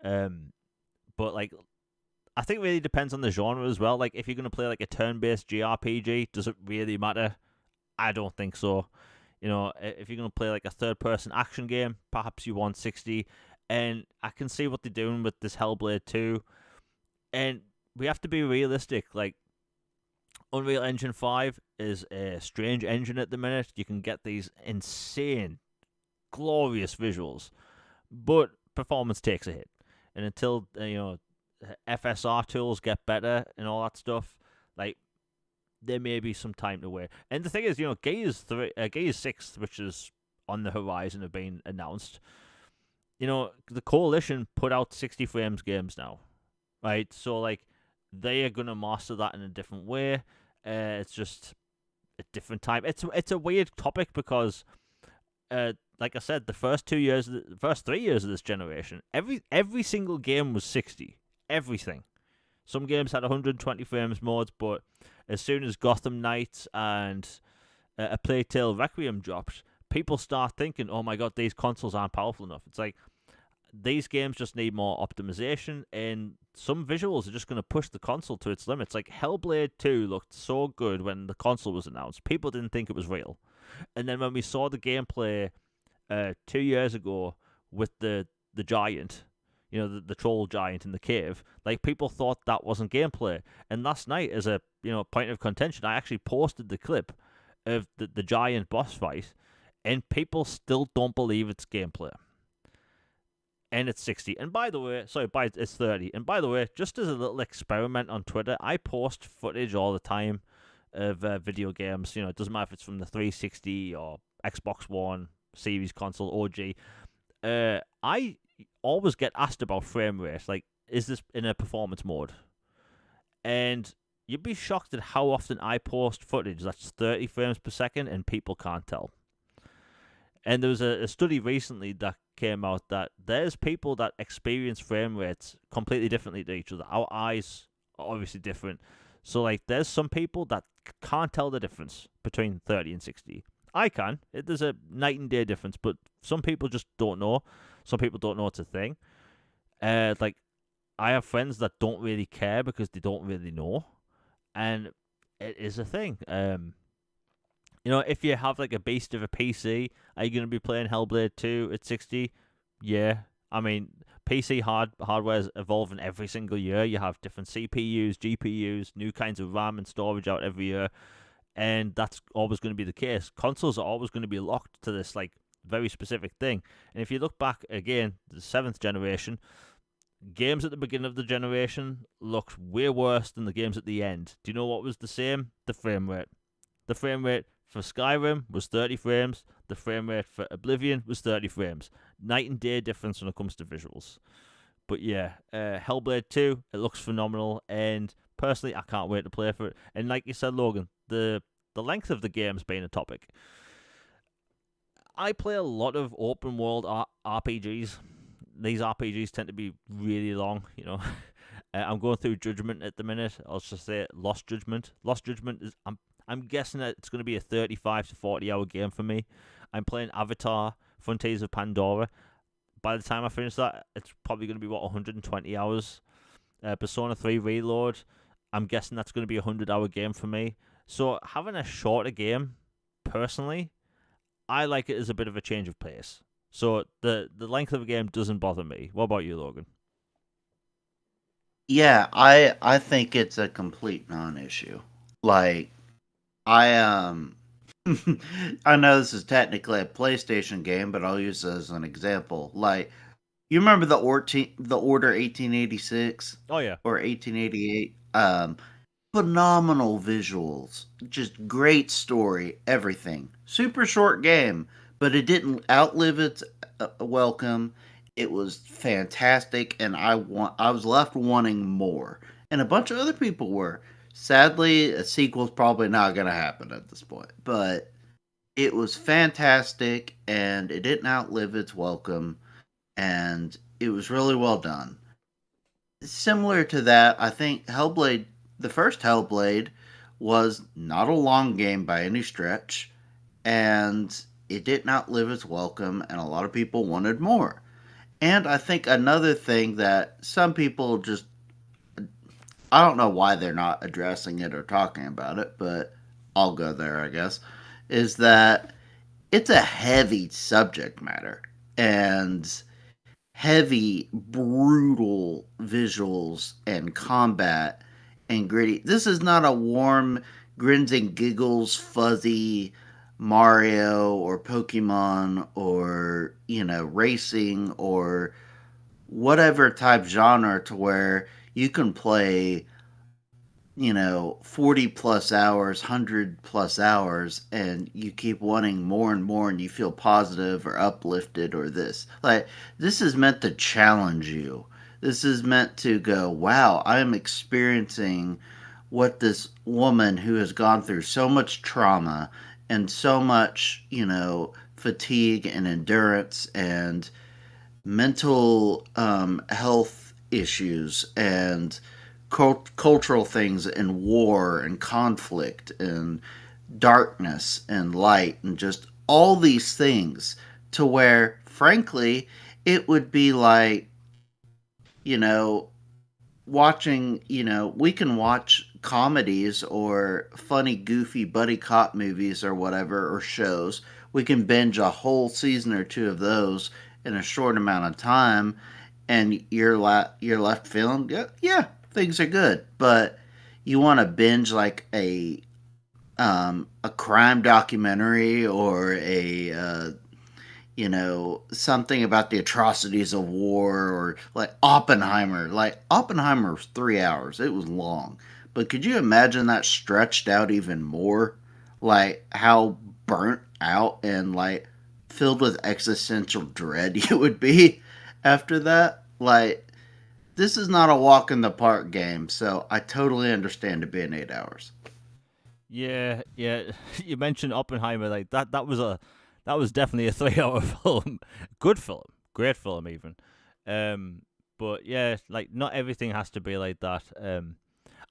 But like, I think it really depends on the genre as well. Like, if you're gonna play like a turn-based JRPG, does it really matter? I don't think so. If you're gonna play like a third-person action game, perhaps you want 60. And I can see what they're doing with this HellBlade 2. And we have to be realistic. Like, Unreal Engine 5 is a strange engine at the minute. You can get these insane, glorious visuals, but performance takes a hit. And until FSR tools get better and all that stuff, like there may be some time to wait. And the thing is, Gears 6, which is on the horizon, have been announced. The Coalition put out 60 frames games now, right? So like they are gonna master that in a different way. It's just a different time. It's a weird topic because, like I said, the first 3 years of this generation, every single game was 60. Everything. Some games had 120 frames modes, but as soon as Gotham Knights and A Plague Tale Requiem dropped, people start thinking, "Oh my god, these consoles aren't powerful enough." It's like these games just need more optimization, and some visuals are just going to push the console to its limits. Like HellBlade 2 looked so good when the console was announced. People didn't think it was real. And then when we saw the gameplay 2 years ago with the giant, the troll giant in the cave, like people thought that wasn't gameplay. And last night, as a point of contention, I actually posted the clip of the giant boss fight, and people still don't believe it's gameplay. And it's 60. And by the way, it's 30. And by the way, just as a little experiment on Twitter, I post footage all the time of video games. It doesn't matter if it's from the 360 or Xbox One, Series console, OG. I always get asked about frame rate. Like, is this in a performance mode? And you'd be shocked at how often I post footage that's 30 frames per second and people can't tell. And there was a study recently that came out that there's people that experience frame rates completely differently to each other. Our eyes are obviously different. So, like, there's some people that can't tell the difference between 30 and 60. I can. There's a night and day difference, but some people just don't know. Some people don't know it's a thing. Like, I have friends that don't really care because they don't really know. And it is a thing. If you have like a beast of a PC, are you going to be playing HellBlade 2 at 60? Yeah. I mean, PC hardware is evolving every single year. You have different CPUs, GPUs, new kinds of RAM and storage out every year. And that's always going to be the case. Consoles are always going to be locked to this like very specific thing. And if you look back again, the 7th generation, games at the beginning of the generation looked way worse than the games at the end. Do you know what was the same? The frame rate. The frame rate for Skyrim was 30 frames. The frame rate for Oblivion was 30 frames. Night and day difference when it comes to visuals. But yeah, HellBlade 2, it looks phenomenal. And personally, I can't wait to play for it. And like you said, Logan, the length of the game's been a topic. I play a lot of open world RPGs. These RPGs tend to be really long, I'm going through Judgment at the minute. I'll just say Lost Judgment. Lost Judgment is... I'm guessing that it's going to be a 35 to 40 hour game for me. I'm playing Avatar, Frontiers of Pandora. By the time I finish that, it's probably going to be, 120 hours. Persona 3 Reload, I'm guessing that's going to be a 100-hour game for me. So having a shorter game, personally, I like it as a bit of a change of pace. So the length of a game doesn't bother me. What about you, Logan? Yeah, I think it's a complete non-issue. Like, I I know this is technically a PlayStation game, but I'll use it as an example. Like, you remember the Order 1886? Oh, yeah. Or 1888? phenomenal visuals, just great story, everything. Super short game, but it didn't outlive its welcome. It was fantastic, and I was left wanting more, and a bunch of other people were. Sadly, a sequel's probably not going to happen at this point, but it was fantastic, and it didn't outlive its welcome, and it was really well done. Similar to that, I think Hellblade, the first Hellblade, was not a long game by any stretch, and it did not live its welcome, and a lot of people wanted more. And I think another thing that some people just, I don't know why they're not addressing it or talking about it, but I'll go there, I guess, is that it's a heavy subject matter. And heavy, brutal visuals and combat and gritty. This is not a warm, grins and giggles, fuzzy Mario or Pokemon or, racing or whatever type genre to where you can play 40 plus hours, 100 plus hours, and you keep wanting more and more, and you feel positive or uplifted or this. Like, this is meant to challenge you. This is meant to go, wow, I am experiencing what this woman who has gone through so much trauma and so much, fatigue and endurance and mental health issues and cultural things and war and conflict and darkness and light and just all these things to where frankly it would be like you know watching we can watch comedies or funny goofy buddy cop movies or whatever or shows. We can binge a whole season or two of those in a short amount of time, and you're left feeling yeah, yeah, things are good. But you want to binge like a crime documentary or a something about the atrocities of war, or like Oppenheimer. Like Oppenheimer was 3 hours. It was long. But could you imagine that stretched out even more? Like how burnt out and like filled with existential dread you would be after that? Like this is not a walk in the park game, so I totally understand it being 8 hours. Yeah, yeah. You mentioned Oppenheimer, like that. That was definitely a 3 hour film. Good film, great film, even. Um, but yeah, like not everything has to be like that.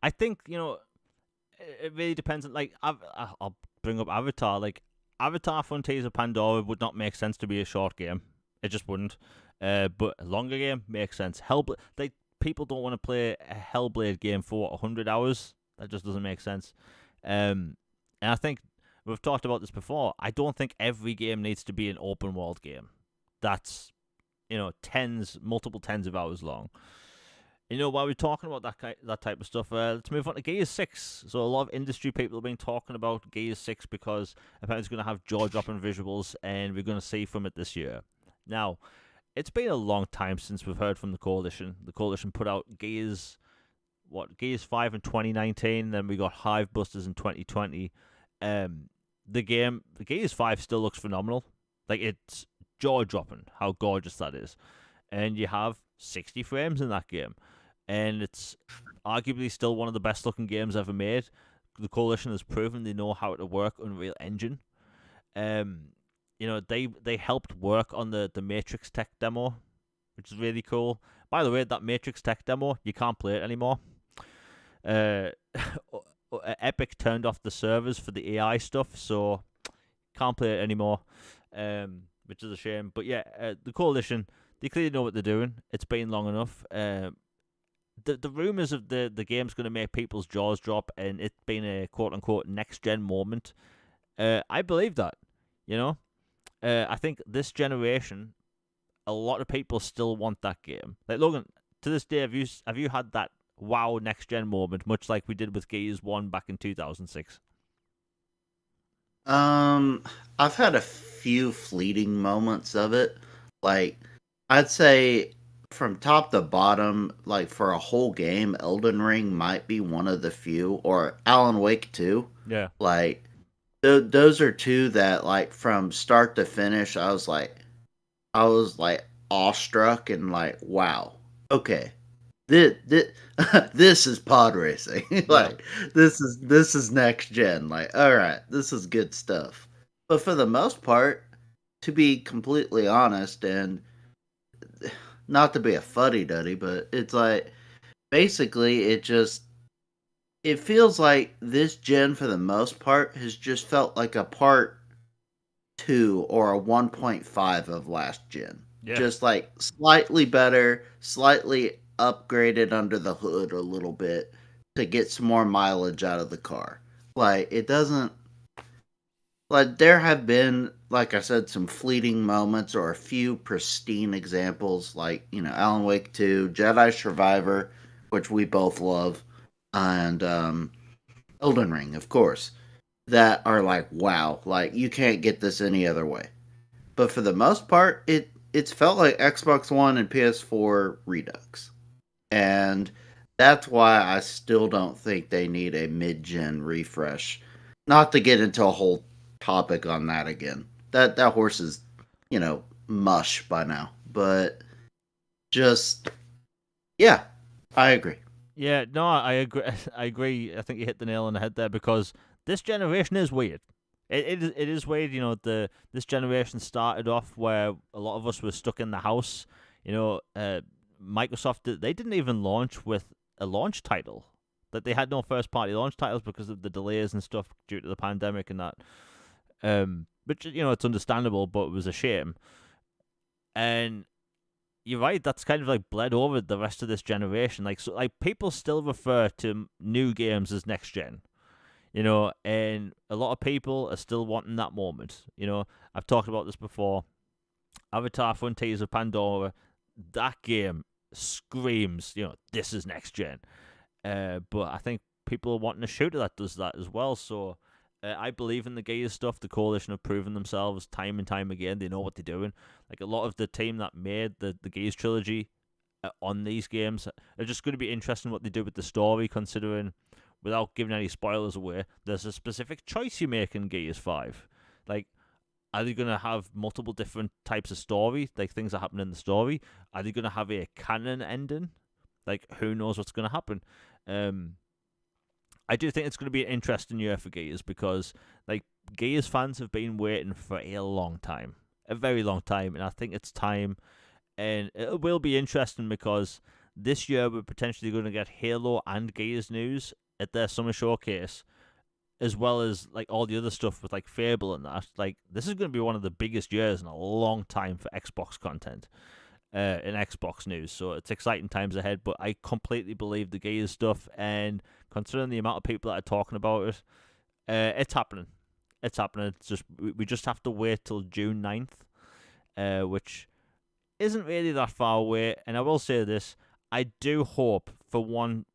I think it really depends on like I'll bring up Avatar. Like Avatar: Frontiers of Pandora would not make sense to be a short game. It just wouldn't. But a longer game makes sense. Hellblade, like people don't want to play a Hellblade game for 100 hours. That just doesn't make sense. And I think we've talked about this before. I don't think every game needs to be an open world game. That's multiple tens of hours long. While we're talking about that type of stuff, let's move on to Gears 6. So a lot of industry people have been talking about Gears 6 because apparently it's going to have jaw-dropping visuals, and we're going to see from it this year. Now, it's been a long time since we've heard from the Coalition. The Coalition put out Gears 5 in 2019, then we got Hive Busters in 2020. The Gears 5 still looks phenomenal. Like, it's jaw-dropping how gorgeous that is. And you have 60 frames in that game. And it's arguably still one of the best looking games ever made. The Coalition has proven they know how to work Unreal Engine. They helped work on the Matrix tech demo, which is really cool. By the way, that Matrix tech demo, you can't play it anymore. Uh, Epic turned off the servers for the AI stuff, so can't play it anymore, which is a shame. But yeah, the Coalition, they clearly know what they're doing. It's been long enough. The rumors of the game's going to make people's jaws drop and it being a quote unquote next gen moment, I believe that. I think this generation, a lot of people still want that game. Like Logan, to this day, have you had that wow next gen moment, much like we did with Gears 1 back in 2006? I've had a few fleeting moments of it. Like, I'd say from top to bottom, like for a whole game, Elden Ring might be one of the few, or Alan Wake 2. Yeah, Like, those are two that, like, from start to finish, I was like awestruck and like, wow, okay, this, this is pod racing. yeah, Like, this is next gen. Like, all right, this is good stuff. But for the most part, to be completely honest, and not to be a fuddy duddy, but it's like basically it feels like this gen for the most part has just felt like a part 2 or a 1.5 of last gen. yeah. Just like slightly better, slightly upgraded under the hood a little bit to get some more mileage out of the car. Like, it doesn't, like, there have been, like I said, some fleeting moments or a few pristine examples, like, Alan Wake 2, Jedi Survivor, which we both love, and Elden Ring, of course, that are like, wow, like, you can't get this any other way. But for the most part, it's felt like Xbox One and PS4 Redux. And that's why I still don't think they need a mid-gen refresh. Not to get into a whole topic on that again. That horse is, mush by now. But just yeah, I agree. Yeah, no, I agree. I agree. I think you hit the nail on the head there because this generation is weird. It is weird. This generation started off where a lot of us were stuck in the house. Microsoft they didn't even launch with a launch title. That they had no first party launch titles because of the delays and stuff due to the pandemic and that. Which it's understandable, but it was a shame. And you're right. That's kind of like bled over the rest of this generation. Like people still refer to new games as next gen. And a lot of people are still wanting that moment. I've talked about this before. Avatar: Frontiers of Pandora. That game screams. This is next gen. But I think people are wanting a shooter that does that as well. So I believe in the Gears stuff. The Coalition have proven themselves time and time again. They know what they're doing. Like a lot of the team that made the Gears trilogy on these games are just going to be interesting what they do with the story, considering, without giving any spoilers away, there's a specific choice you make in Gears 5. Like, are they going to have multiple different types of story, like things that happen in the story? Are they going to have a canon ending? Like, who knows what's going to happen? I do think it's going to be an interesting year for Gears because, like, Gears fans have been waiting for a long time, a very long time, and I think it's time. And it will be interesting because this year we're potentially going to get Halo and Gears news at their summer showcase, as well as like all the other stuff with like Fable and that. Like, this is going to be one of the biggest years in a long time for Xbox content. In Xbox news, so it's exciting times ahead. But I completely believe the Gears stuff, and considering the amount of people that are talking about it, it's happening. It's happening. It's just we just have to wait till June 9th, which isn't really that far away. And I will say this: I do hope for one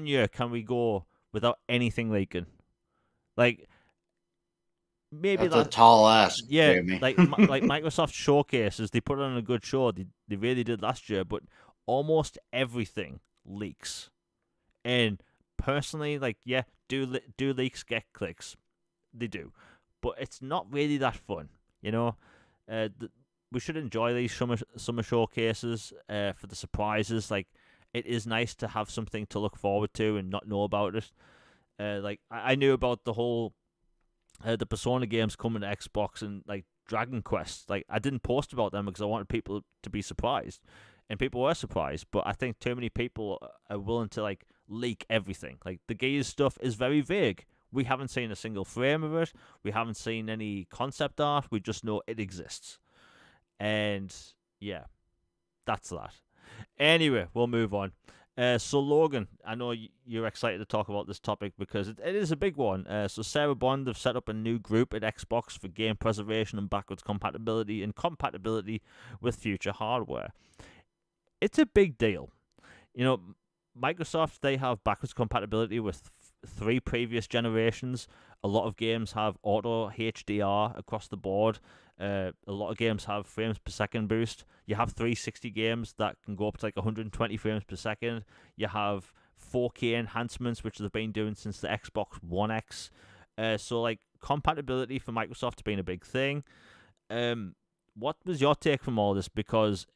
year can we go without anything leaking. Like, maybe That's a that. tall ask, Yeah, Jamie. like Microsoft showcases, they put on a good show. They really did last year, but almost everything leaks. And personally, like, yeah, do leaks get clicks? They do, but it's not really that fun. Uh, we should enjoy these summer showcases for the surprises. Like, it is nice to have something to look forward to and not know about it. Like, I knew about the Persona games coming to Xbox and like Dragon Quest. Like, I didn't post about them because I wanted people to be surprised, and people were surprised. But I think too many people are willing to like leak everything. Like, the Gears stuff is very vague. We haven't seen a single frame of it. We haven't seen any concept art. We just know it exists. And yeah, that's that. Anyway, we'll move on. So Logan, I know you're excited to talk about this topic because it is a big one. So Sarah Bond have set up a new group at Xbox for game preservation and backwards compatibility and compatibility with future hardware. It's a big deal. You know, Microsoft, they have backwards compatibility with 3 previous generations. A lot of games have auto HDR across the board. A lot of games have frames per second boost. You have 360 games that can go up to like 120 frames per second. You have 4K enhancements, which they've been doing since the Xbox One X. So like compatibility for Microsoft has been a big thing. What was your take from all this? Because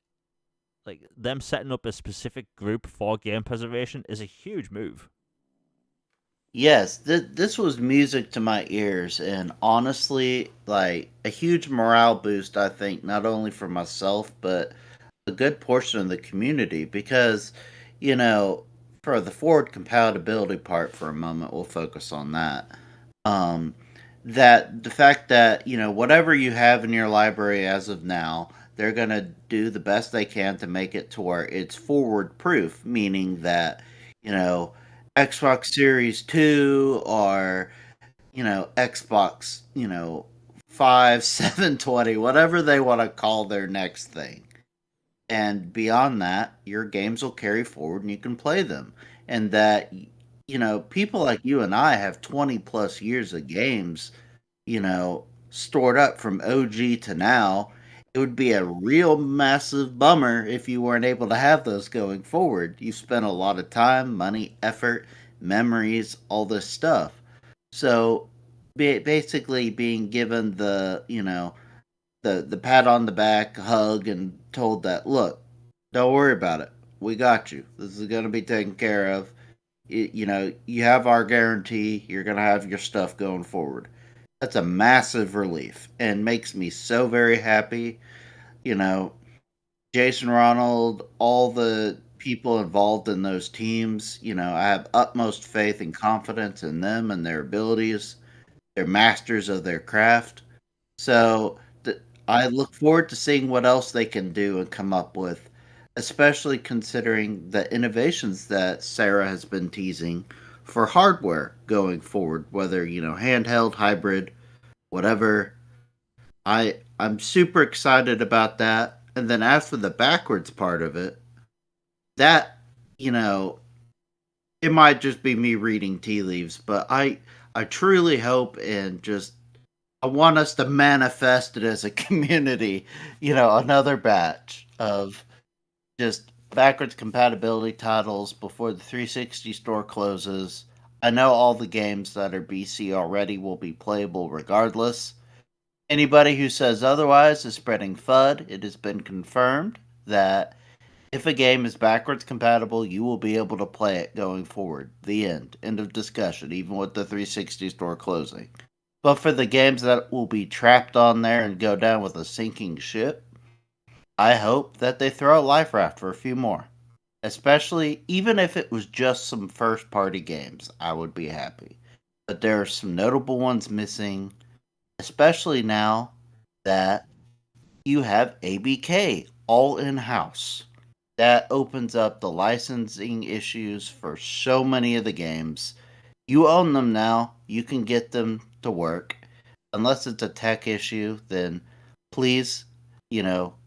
like them setting up a specific group for game preservation is a huge move. Yes, this was music to my ears, and honestly, like a huge morale boost, I think, not only for myself, but a good portion of the community. Because, you know, for the forward compatibility part for a moment, we'll focus on that. Um, that the fact that, whatever you have in your library as of now, they're going to do the best they can to make it to where it's forward proof, meaning that, you know, Xbox Series 2 or, Xbox, 5, 720, whatever they want to call their next thing. And beyond that, your games will carry forward and you can play them. And that, people like you and I have 20 plus years of games, stored up from OG to now. It would be a real massive bummer if you weren't able to have those going forward. You spent a lot of time, money, effort, memories, all this stuff. So basically being given the pat on the back, hug, and told that, look, don't worry about it. We got you. This is going to be taken care of. You have our guarantee. You're going to have your stuff going forward. That's a massive relief and makes me so very happy. You know, Jason Ronald, all the people involved in those teams, I have utmost faith and confidence in them and their abilities. They're masters of their craft. So I look forward to seeing what else they can do and come up with, especially considering the innovations that Sarah has been teasing for hardware going forward, whether, handheld, hybrid, whatever. I'm super excited about that. And then as for the backwards part of it, that, you know, it might just be me reading tea leaves, but I truly hope and just I want us to manifest it as a community, another batch of just backwards compatibility titles before the 360 store closes. I know all the games that are BC already will be playable regardless. Anybody who says otherwise is spreading FUD. It has been confirmed that if a game is backwards compatible, you will be able to play it going forward. The end. End of discussion, even with the 360 store closing. But for the games that will be trapped on there and go down with a sinking ship, I hope that they throw a life raft for a few more. Especially, even if it was just some first party games, I would be happy. But there are some notable ones missing, especially now that you have ABK all in house. That opens up the licensing issues for so many of the games. You own them now, you can get them to work. Unless it's a tech issue, then please,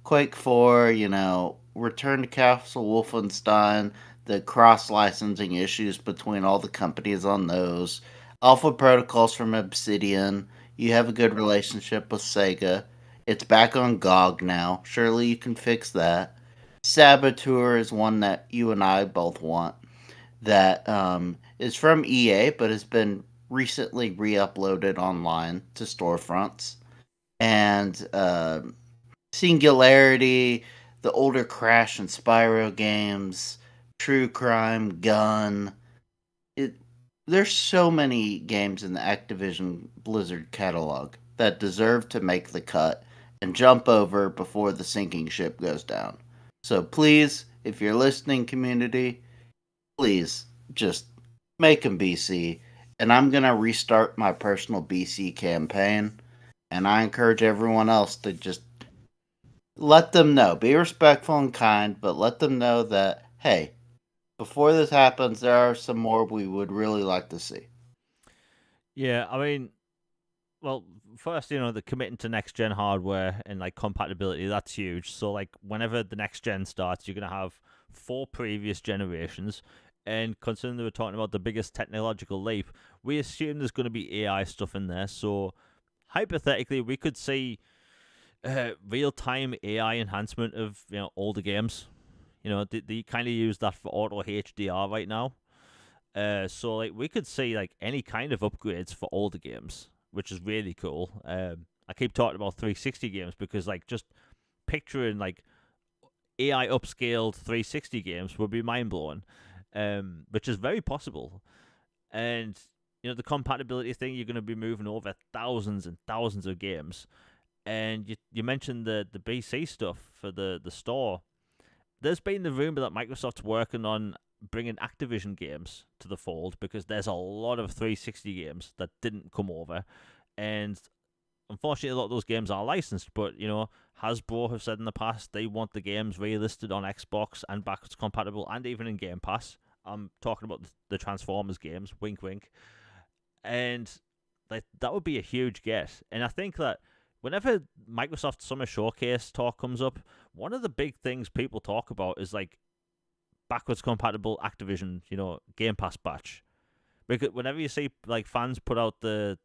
Quake 4, Return to Castle Wolfenstein, the cross licensing issues between all the companies on those, Alpha Protocols from Obsidian. You have a good relationship with Sega. It's back on GOG now. Surely you can fix that. Saboteur is one that you and I both want. That is from EA, but has been recently re-uploaded online to storefronts. And Singularity, the older Crash and Spyro games, True Crime, Gun. It, there's so many games in the Activision Blizzard catalog that deserve to make the cut and jump over before the sinking ship goes down. So please, if you're listening, community, please just make them BC. And I'm going to restart my personal BC campaign. And I encourage everyone else to just let them know. Be respectful and kind, but let them know that, hey, before this happens, there are some more we would really like to see. Yeah, I mean, well, first, the committing to next gen hardware and like compatibility, that's huge. So like whenever the next gen starts, you're gonna have 4 previous generations. And considering they were talking about the biggest technological leap, we assume there's going to be AI stuff in there. So hypothetically, we could see real time AI enhancement of older games. They kind of use that for auto HDR right now. So like we could see like any kind of upgrades for older games, which is really cool. I keep talking about 360 games because like just picturing like AI upscaled 360 games would be mind blowing, which is very possible. And the compatibility thing, you're going to be moving over thousands and thousands of games. And you mentioned the BC stuff for the store. There's been the rumor that Microsoft's working on bringing Activision games to the fold because there's a lot of 360 games that didn't come over, and unfortunately, a lot of those games are licensed. But Hasbro have said in the past they want the games relisted on Xbox and backwards compatible, and even in Game Pass. I'm talking about the Transformers games. Wink, wink. And like that would be a huge get. And I think that whenever Microsoft Summer Showcase talk comes up, one of the big things people talk about is like backwards compatible Activision, Game Pass batch. Because whenever you see like fans put out the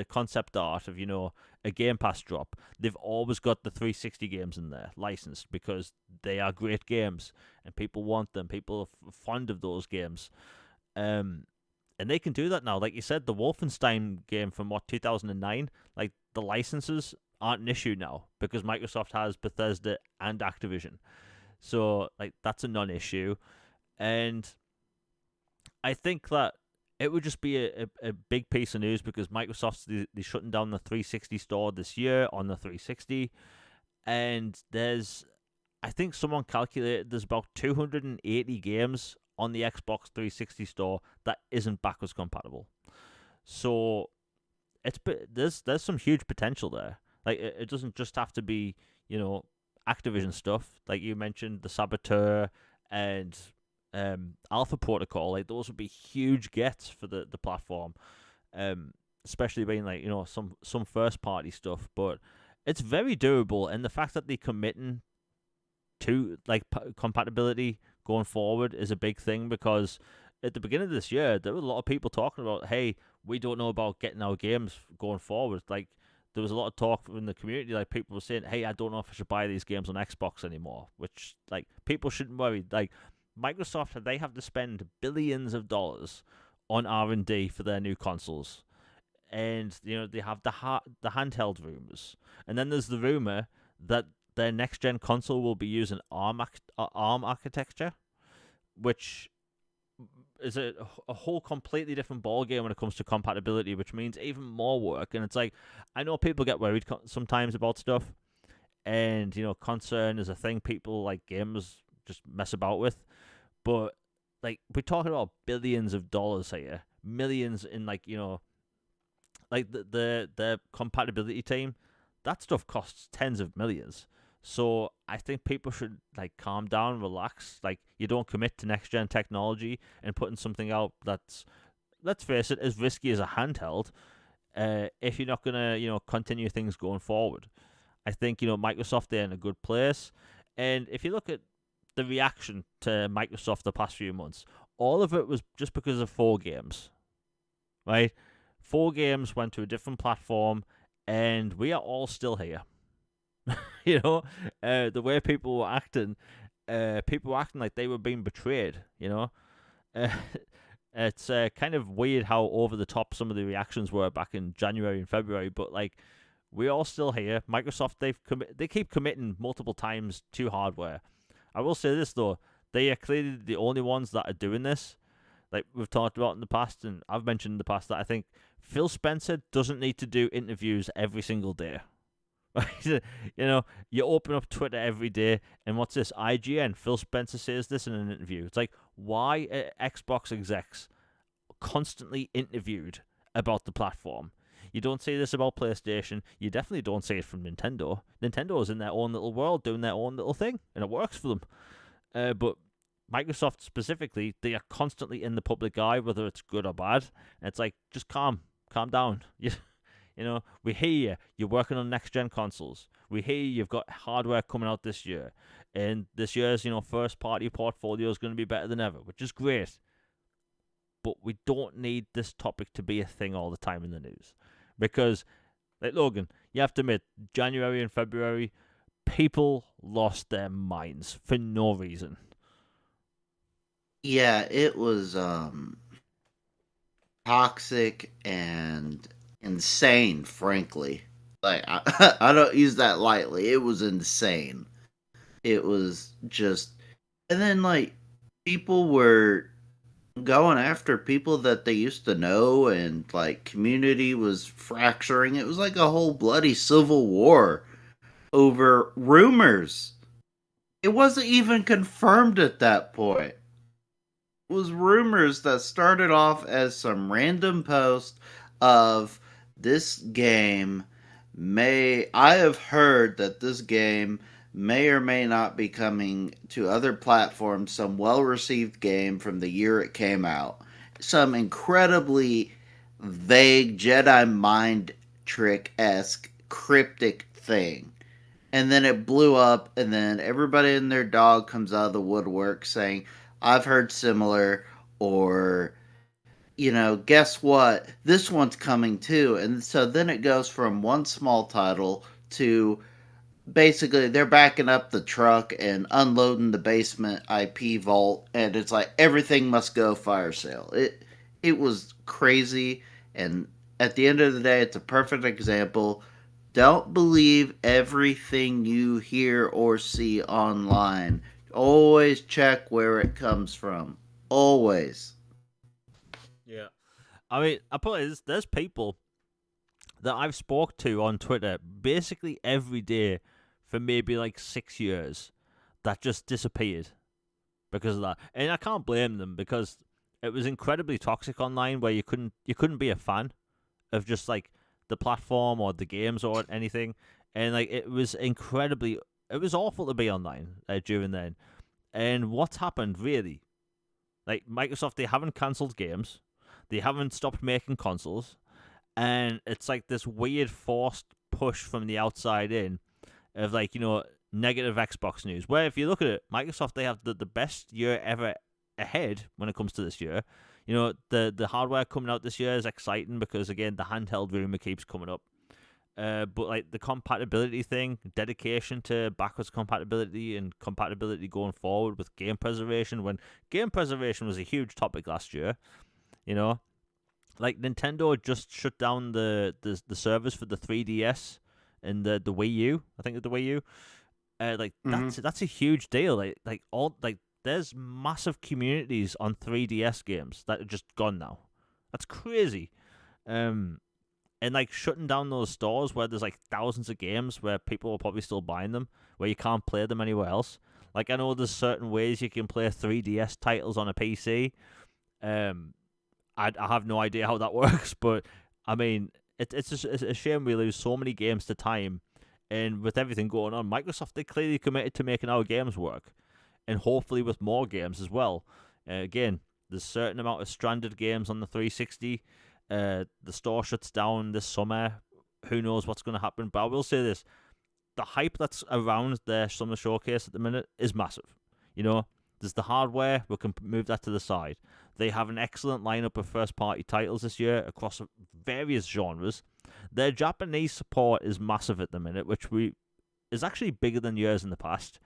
concept art of a Game Pass drop, they've always got the 360 games in there licensed because they are great games and people want them. People are fond of those games, and they can do that now. Like you said, the Wolfenstein game from 2009, like the licenses aren't an issue now because Microsoft has Bethesda and Activision. So like that's a non-issue, and I think that it would just be a big piece of news because Microsoft's they're shutting down the 360 store this year on the 360, and I think someone calculated there's about 280 games on the Xbox 360 store that isn't backwards compatible. So there's some huge potential there. Like it doesn't just have to be Activision stuff, like you mentioned, the Saboteur and Alpha Protocol. Like those would be huge gets for the platform, especially being like some first party stuff. But it's very doable, and the fact that they're committing to like compatibility going forward is a big thing because at the beginning of this year there were a lot of people talking about, hey, we don't know about getting our games going forward. Like there was a lot of talk in the community, like people were saying, hey, I don't know if I should buy these games on Xbox anymore, which like people shouldn't worry. Like Microsoft, they have to spend billions of dollars on R&D for their new consoles, and they have the handheld rumors, and then there's the rumor that their next gen console will be using ARM architecture, which is a whole completely different ballgame when it comes to compatibility, which means even more work. And it's like, I know people get worried sometimes about stuff, and concern is a thing people like gamers just mess about with. But like we're talking about billions of dollars here, millions in like like the compatibility team. That stuff costs tens of millions. So I think people should like calm down, relax. Like you don't commit to next gen technology and putting something out that's, let's face it, as risky as a handheld. If you're not gonna continue things going forward, I think Microsoft, they're in a good place. And if you look at the reaction to Microsoft the past few months, all of it was just because of 4 games, right? 4 games went to a different platform, and we are all still here. The way people were acting like they were being betrayed. It's kind of weird how over the top some of the reactions were back in January and February, but like we're all still here. Microsoft, they keep committing multiple times to hardware. I will say this though, they are clearly the only ones that are doing this. Like we've talked about in the past, and I've mentioned in the past, that I think Phil Spencer doesn't need to do interviews every single day. You open up Twitter every day, and what's this? IGN. Phil Spencer says this in an interview. It's like, why are Xbox execs constantly interviewed about the platform? You don't see this about PlayStation. You definitely don't see it from Nintendo. Nintendo's in their own little world, doing their own little thing, and it works for them. But Microsoft specifically, they are constantly in the public eye, whether it's good or bad. And it's like, just calm down. We hear you. You're working on next-gen consoles. We hear you've got hardware coming out this year. And this year's, first-party portfolio is going to be better than ever, which is great. but we don't need this topic to be a thing all the time in the news. Because, like Logan, you have to admit, January and February, people lost their minds for no reason. Yeah, it was toxic and insane, frankly. Like I don't use that lightly. It was insane. It was just, and then like people were going after people that they used to know, and like community was fracturing. It was like a whole bloody civil war over rumors. It wasn't even confirmed at that point. It was rumors that started off as some random post of this game may I have heard that this game may or may not be coming to other platforms, some well received game from the year it came out. Some incredibly vague Jedi mind trick esque cryptic thing. And then it blew up, and then everybody and their dog comes out of the woodwork saying, I've heard similar, or guess what? This one's coming too. And so then it goes from one small title to basically they're backing up the truck and unloading the basement IP vault, and it's like everything must go fire sale. It was crazy, and at the end of the day, it's a perfect example. Don't believe everything you hear or see online. Always check where it comes from. Always. Yeah. I mean, I put it, there's people that I've spoke to on Twitter basically every day for maybe like 6 years that just disappeared because of that. And I can't blame them because it was incredibly toxic online where you couldn't be a fan of just like the platform or the games or anything. And like it was awful to be online during then. And what's happened really? Like Microsoft, they haven't cancelled games. They haven't stopped making consoles. And it's like this weird forced push from the outside in of like, negative Xbox news. Where if you look at it, Microsoft, they have the best year ever ahead when it comes to this year. The hardware coming out this year is exciting because, again, the handheld rumor keeps coming up. But like the compatibility thing, dedication to backwards compatibility and compatibility going forward with game preservation, when game preservation was a huge topic last year, like Nintendo just shut down the servers for the 3DS and the Wii U. I think the Wii U. That's a huge deal. There's massive communities on 3DS games that are just gone now. That's crazy. And like shutting down those stores where there's like thousands of games where people are probably still buying them, where you can't play them anywhere else. Like I know there's certain ways you can play 3DS titles on a PC. I have no idea how that works, but I mean, it's just a shame we lose so many games to time. And with everything going on, Microsoft, they clearly committed to making our games work, and hopefully with more games as well. Again, there's a certain amount of stranded games on the 360. The store shuts down this summer. Who knows what's going to happen? But I will say this: the hype that's around their summer showcase at the minute is massive. There's the hardware. We can move that to the side. They have an excellent lineup of first-party titles this year across various genres. Their Japanese support is massive at the minute, which is actually bigger than years in the past.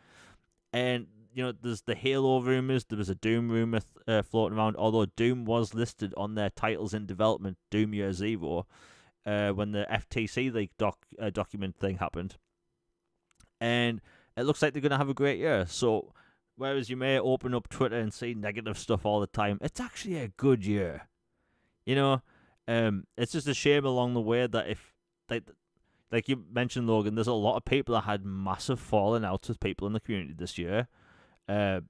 And there's the Halo rumors. There was a Doom rumor floating around, although Doom was listed on their titles in development, Doom Year Zero, when the FTC leak document thing happened. And it looks like they're going to have a great year. So, whereas you may open up Twitter and see negative stuff all the time, it's actually a good year. It's just a shame along the way that if, like you mentioned, Logan, there's a lot of people that had massive falling outs with people in the community this year. And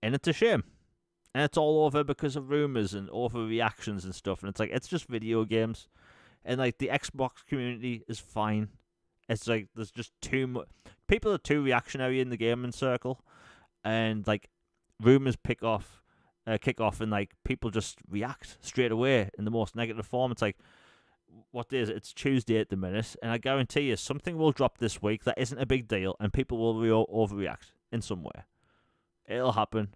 it's a shame. And it's all over because of rumors and overreactions and stuff. And it's like, it's just video games. And like the Xbox community is fine. It's like there's just too much. People are too reactionary in the gaming circle. And like rumors kick off, and like people just react straight away in the most negative form. It's like, what day is it? It's Tuesday at the minute. And I guarantee you something will drop this week that isn't a big deal. And people will overreact in some way. It'll happen.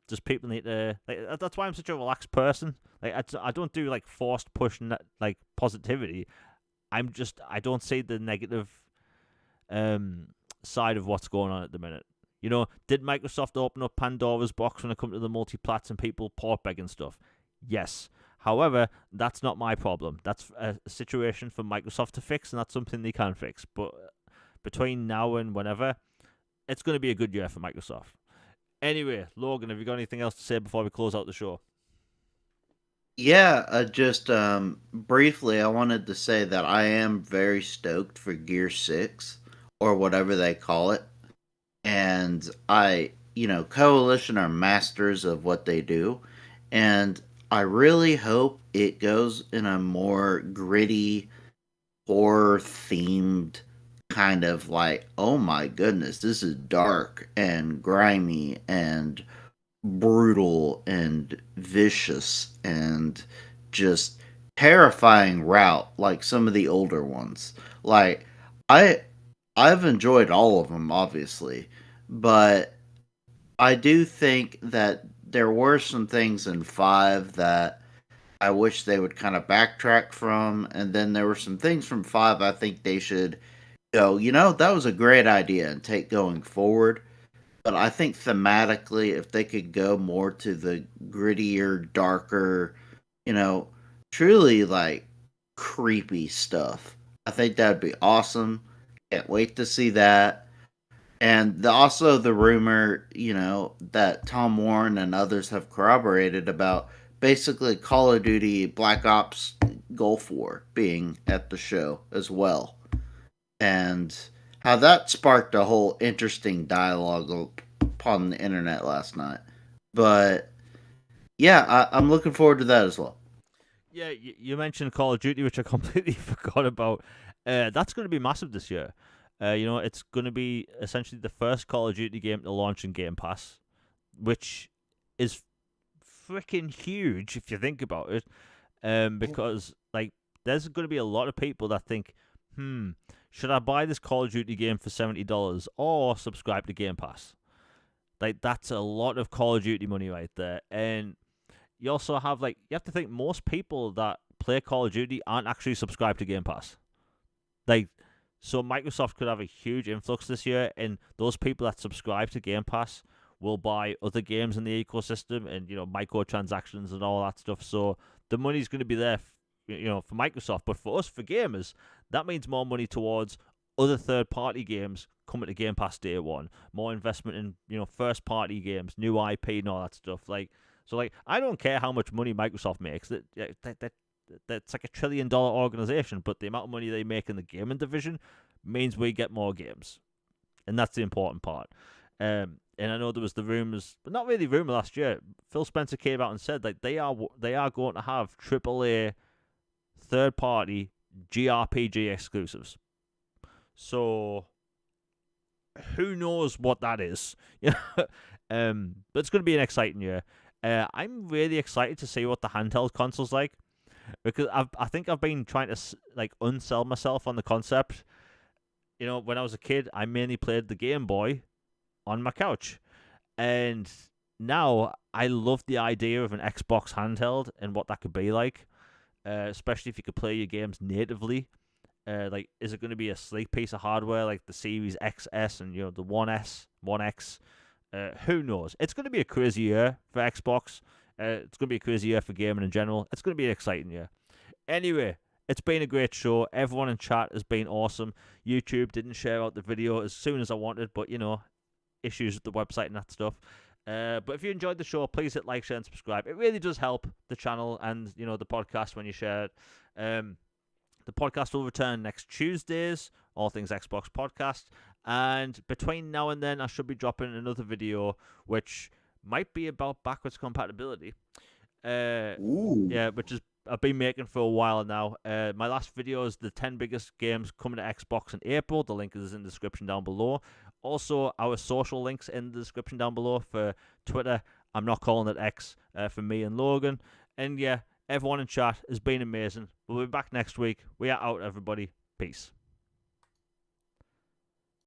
Just people need to that's why I'm such a relaxed person. Like I don't do like forced push like positivity. I don't see the negative um side of what's going on at the minute. Did Microsoft open up Pandora's box when it comes to the multi-plats and people port begging stuff? Yes. However, that's not my problem. That's a situation for Microsoft to fix, and that's something they can fix. But between now and whenever, it's going to be a good year for Microsoft. Anyway, Logan, have you got anything else to say before we close out the show? Yeah, just briefly, I wanted to say that I am very stoked for Gear 6 or whatever they call it. And Coalition are masters of what they do. And I really hope it goes in a more gritty, horror themed kind of like, oh my goodness, this is dark and grimy and brutal and vicious and just terrifying route like some of the older ones. Like I I've enjoyed all of them obviously, but I do think that there were some things in 5 that I wish they would kind of backtrack from, and then there were some things from 5 I think they should go, that was a great idea and take going forward. But I think thematically, if they could go more to the grittier, darker, you know, truly like creepy stuff, I think that'd be awesome. Can't wait to see that. And also the rumor, that Tom Warren and others have corroborated about basically Call of Duty Black Ops Gulf War being at the show as well. And how that sparked a whole interesting dialogue upon the internet last night. But yeah, I'm looking forward to that as well. Yeah, you mentioned Call of Duty, which I completely forgot about. That's going to be massive this year. It's going to be essentially the first Call of Duty game to launch in Game Pass, which is freaking huge if you think about it. Because like there's going to be a lot of people that think, should I buy this Call of Duty game for $70 or subscribe to Game Pass? Like that's a lot of Call of Duty money right there, and you also have you have to think most people that play Call of Duty aren't actually subscribed to Game Pass. Like, so Microsoft could have a huge influx this year, and those people that subscribe to Game Pass will buy other games in the ecosystem and microtransactions and all that stuff. So the money's going to be there, for Microsoft, but for us, for gamers, that means more money towards other third-party games coming to Game Pass day one. More investment in first-party games, new IP, and all that stuff. So I don't care how much money Microsoft makes. That's like $1 trillion organization, but the amount of money they make in the gaming division means we get more games, and that's the important part. And I know there was the rumors, but not really rumor last year. Phil Spencer came out and said they are going to have AAA third party JRPG exclusives. So who knows what that is? But it's going to be an exciting year. I'm really excited to see what the handheld console's like, because I think I've been trying to unsell myself on the concept. When I was a kid, I mainly played the Game Boy on my couch, and now I love the idea of an Xbox handheld and what that could be like, especially if you could play your games natively. Is it going to be a sleek piece of hardware like the Series XS and the One S, One X? Who knows? It's going to be a crazy year for Xbox. It's going to be a crazy year for gaming in general. It's going to be an exciting year. Anyway, it's been a great show. Everyone in chat has been awesome. YouTube didn't share out the video as soon as I wanted, but issues with the website and that stuff. But if you enjoyed the show, please hit like, share, and subscribe. It really does help the channel and the podcast when you share it. The podcast will return next Tuesdays, All Things Xbox podcast. And between now and then, I should be dropping another video, which might be about backwards compatibility. Ooh. Yeah, which is I've been making for a while now. My last video is the 10 biggest games coming to Xbox in April. The link is in the description down below. Also, our social links in the description down below for Twitter. I'm not calling it X, for me and Logan. And yeah, everyone in chat has been amazing. We'll be back next week. We are out, everybody. Peace.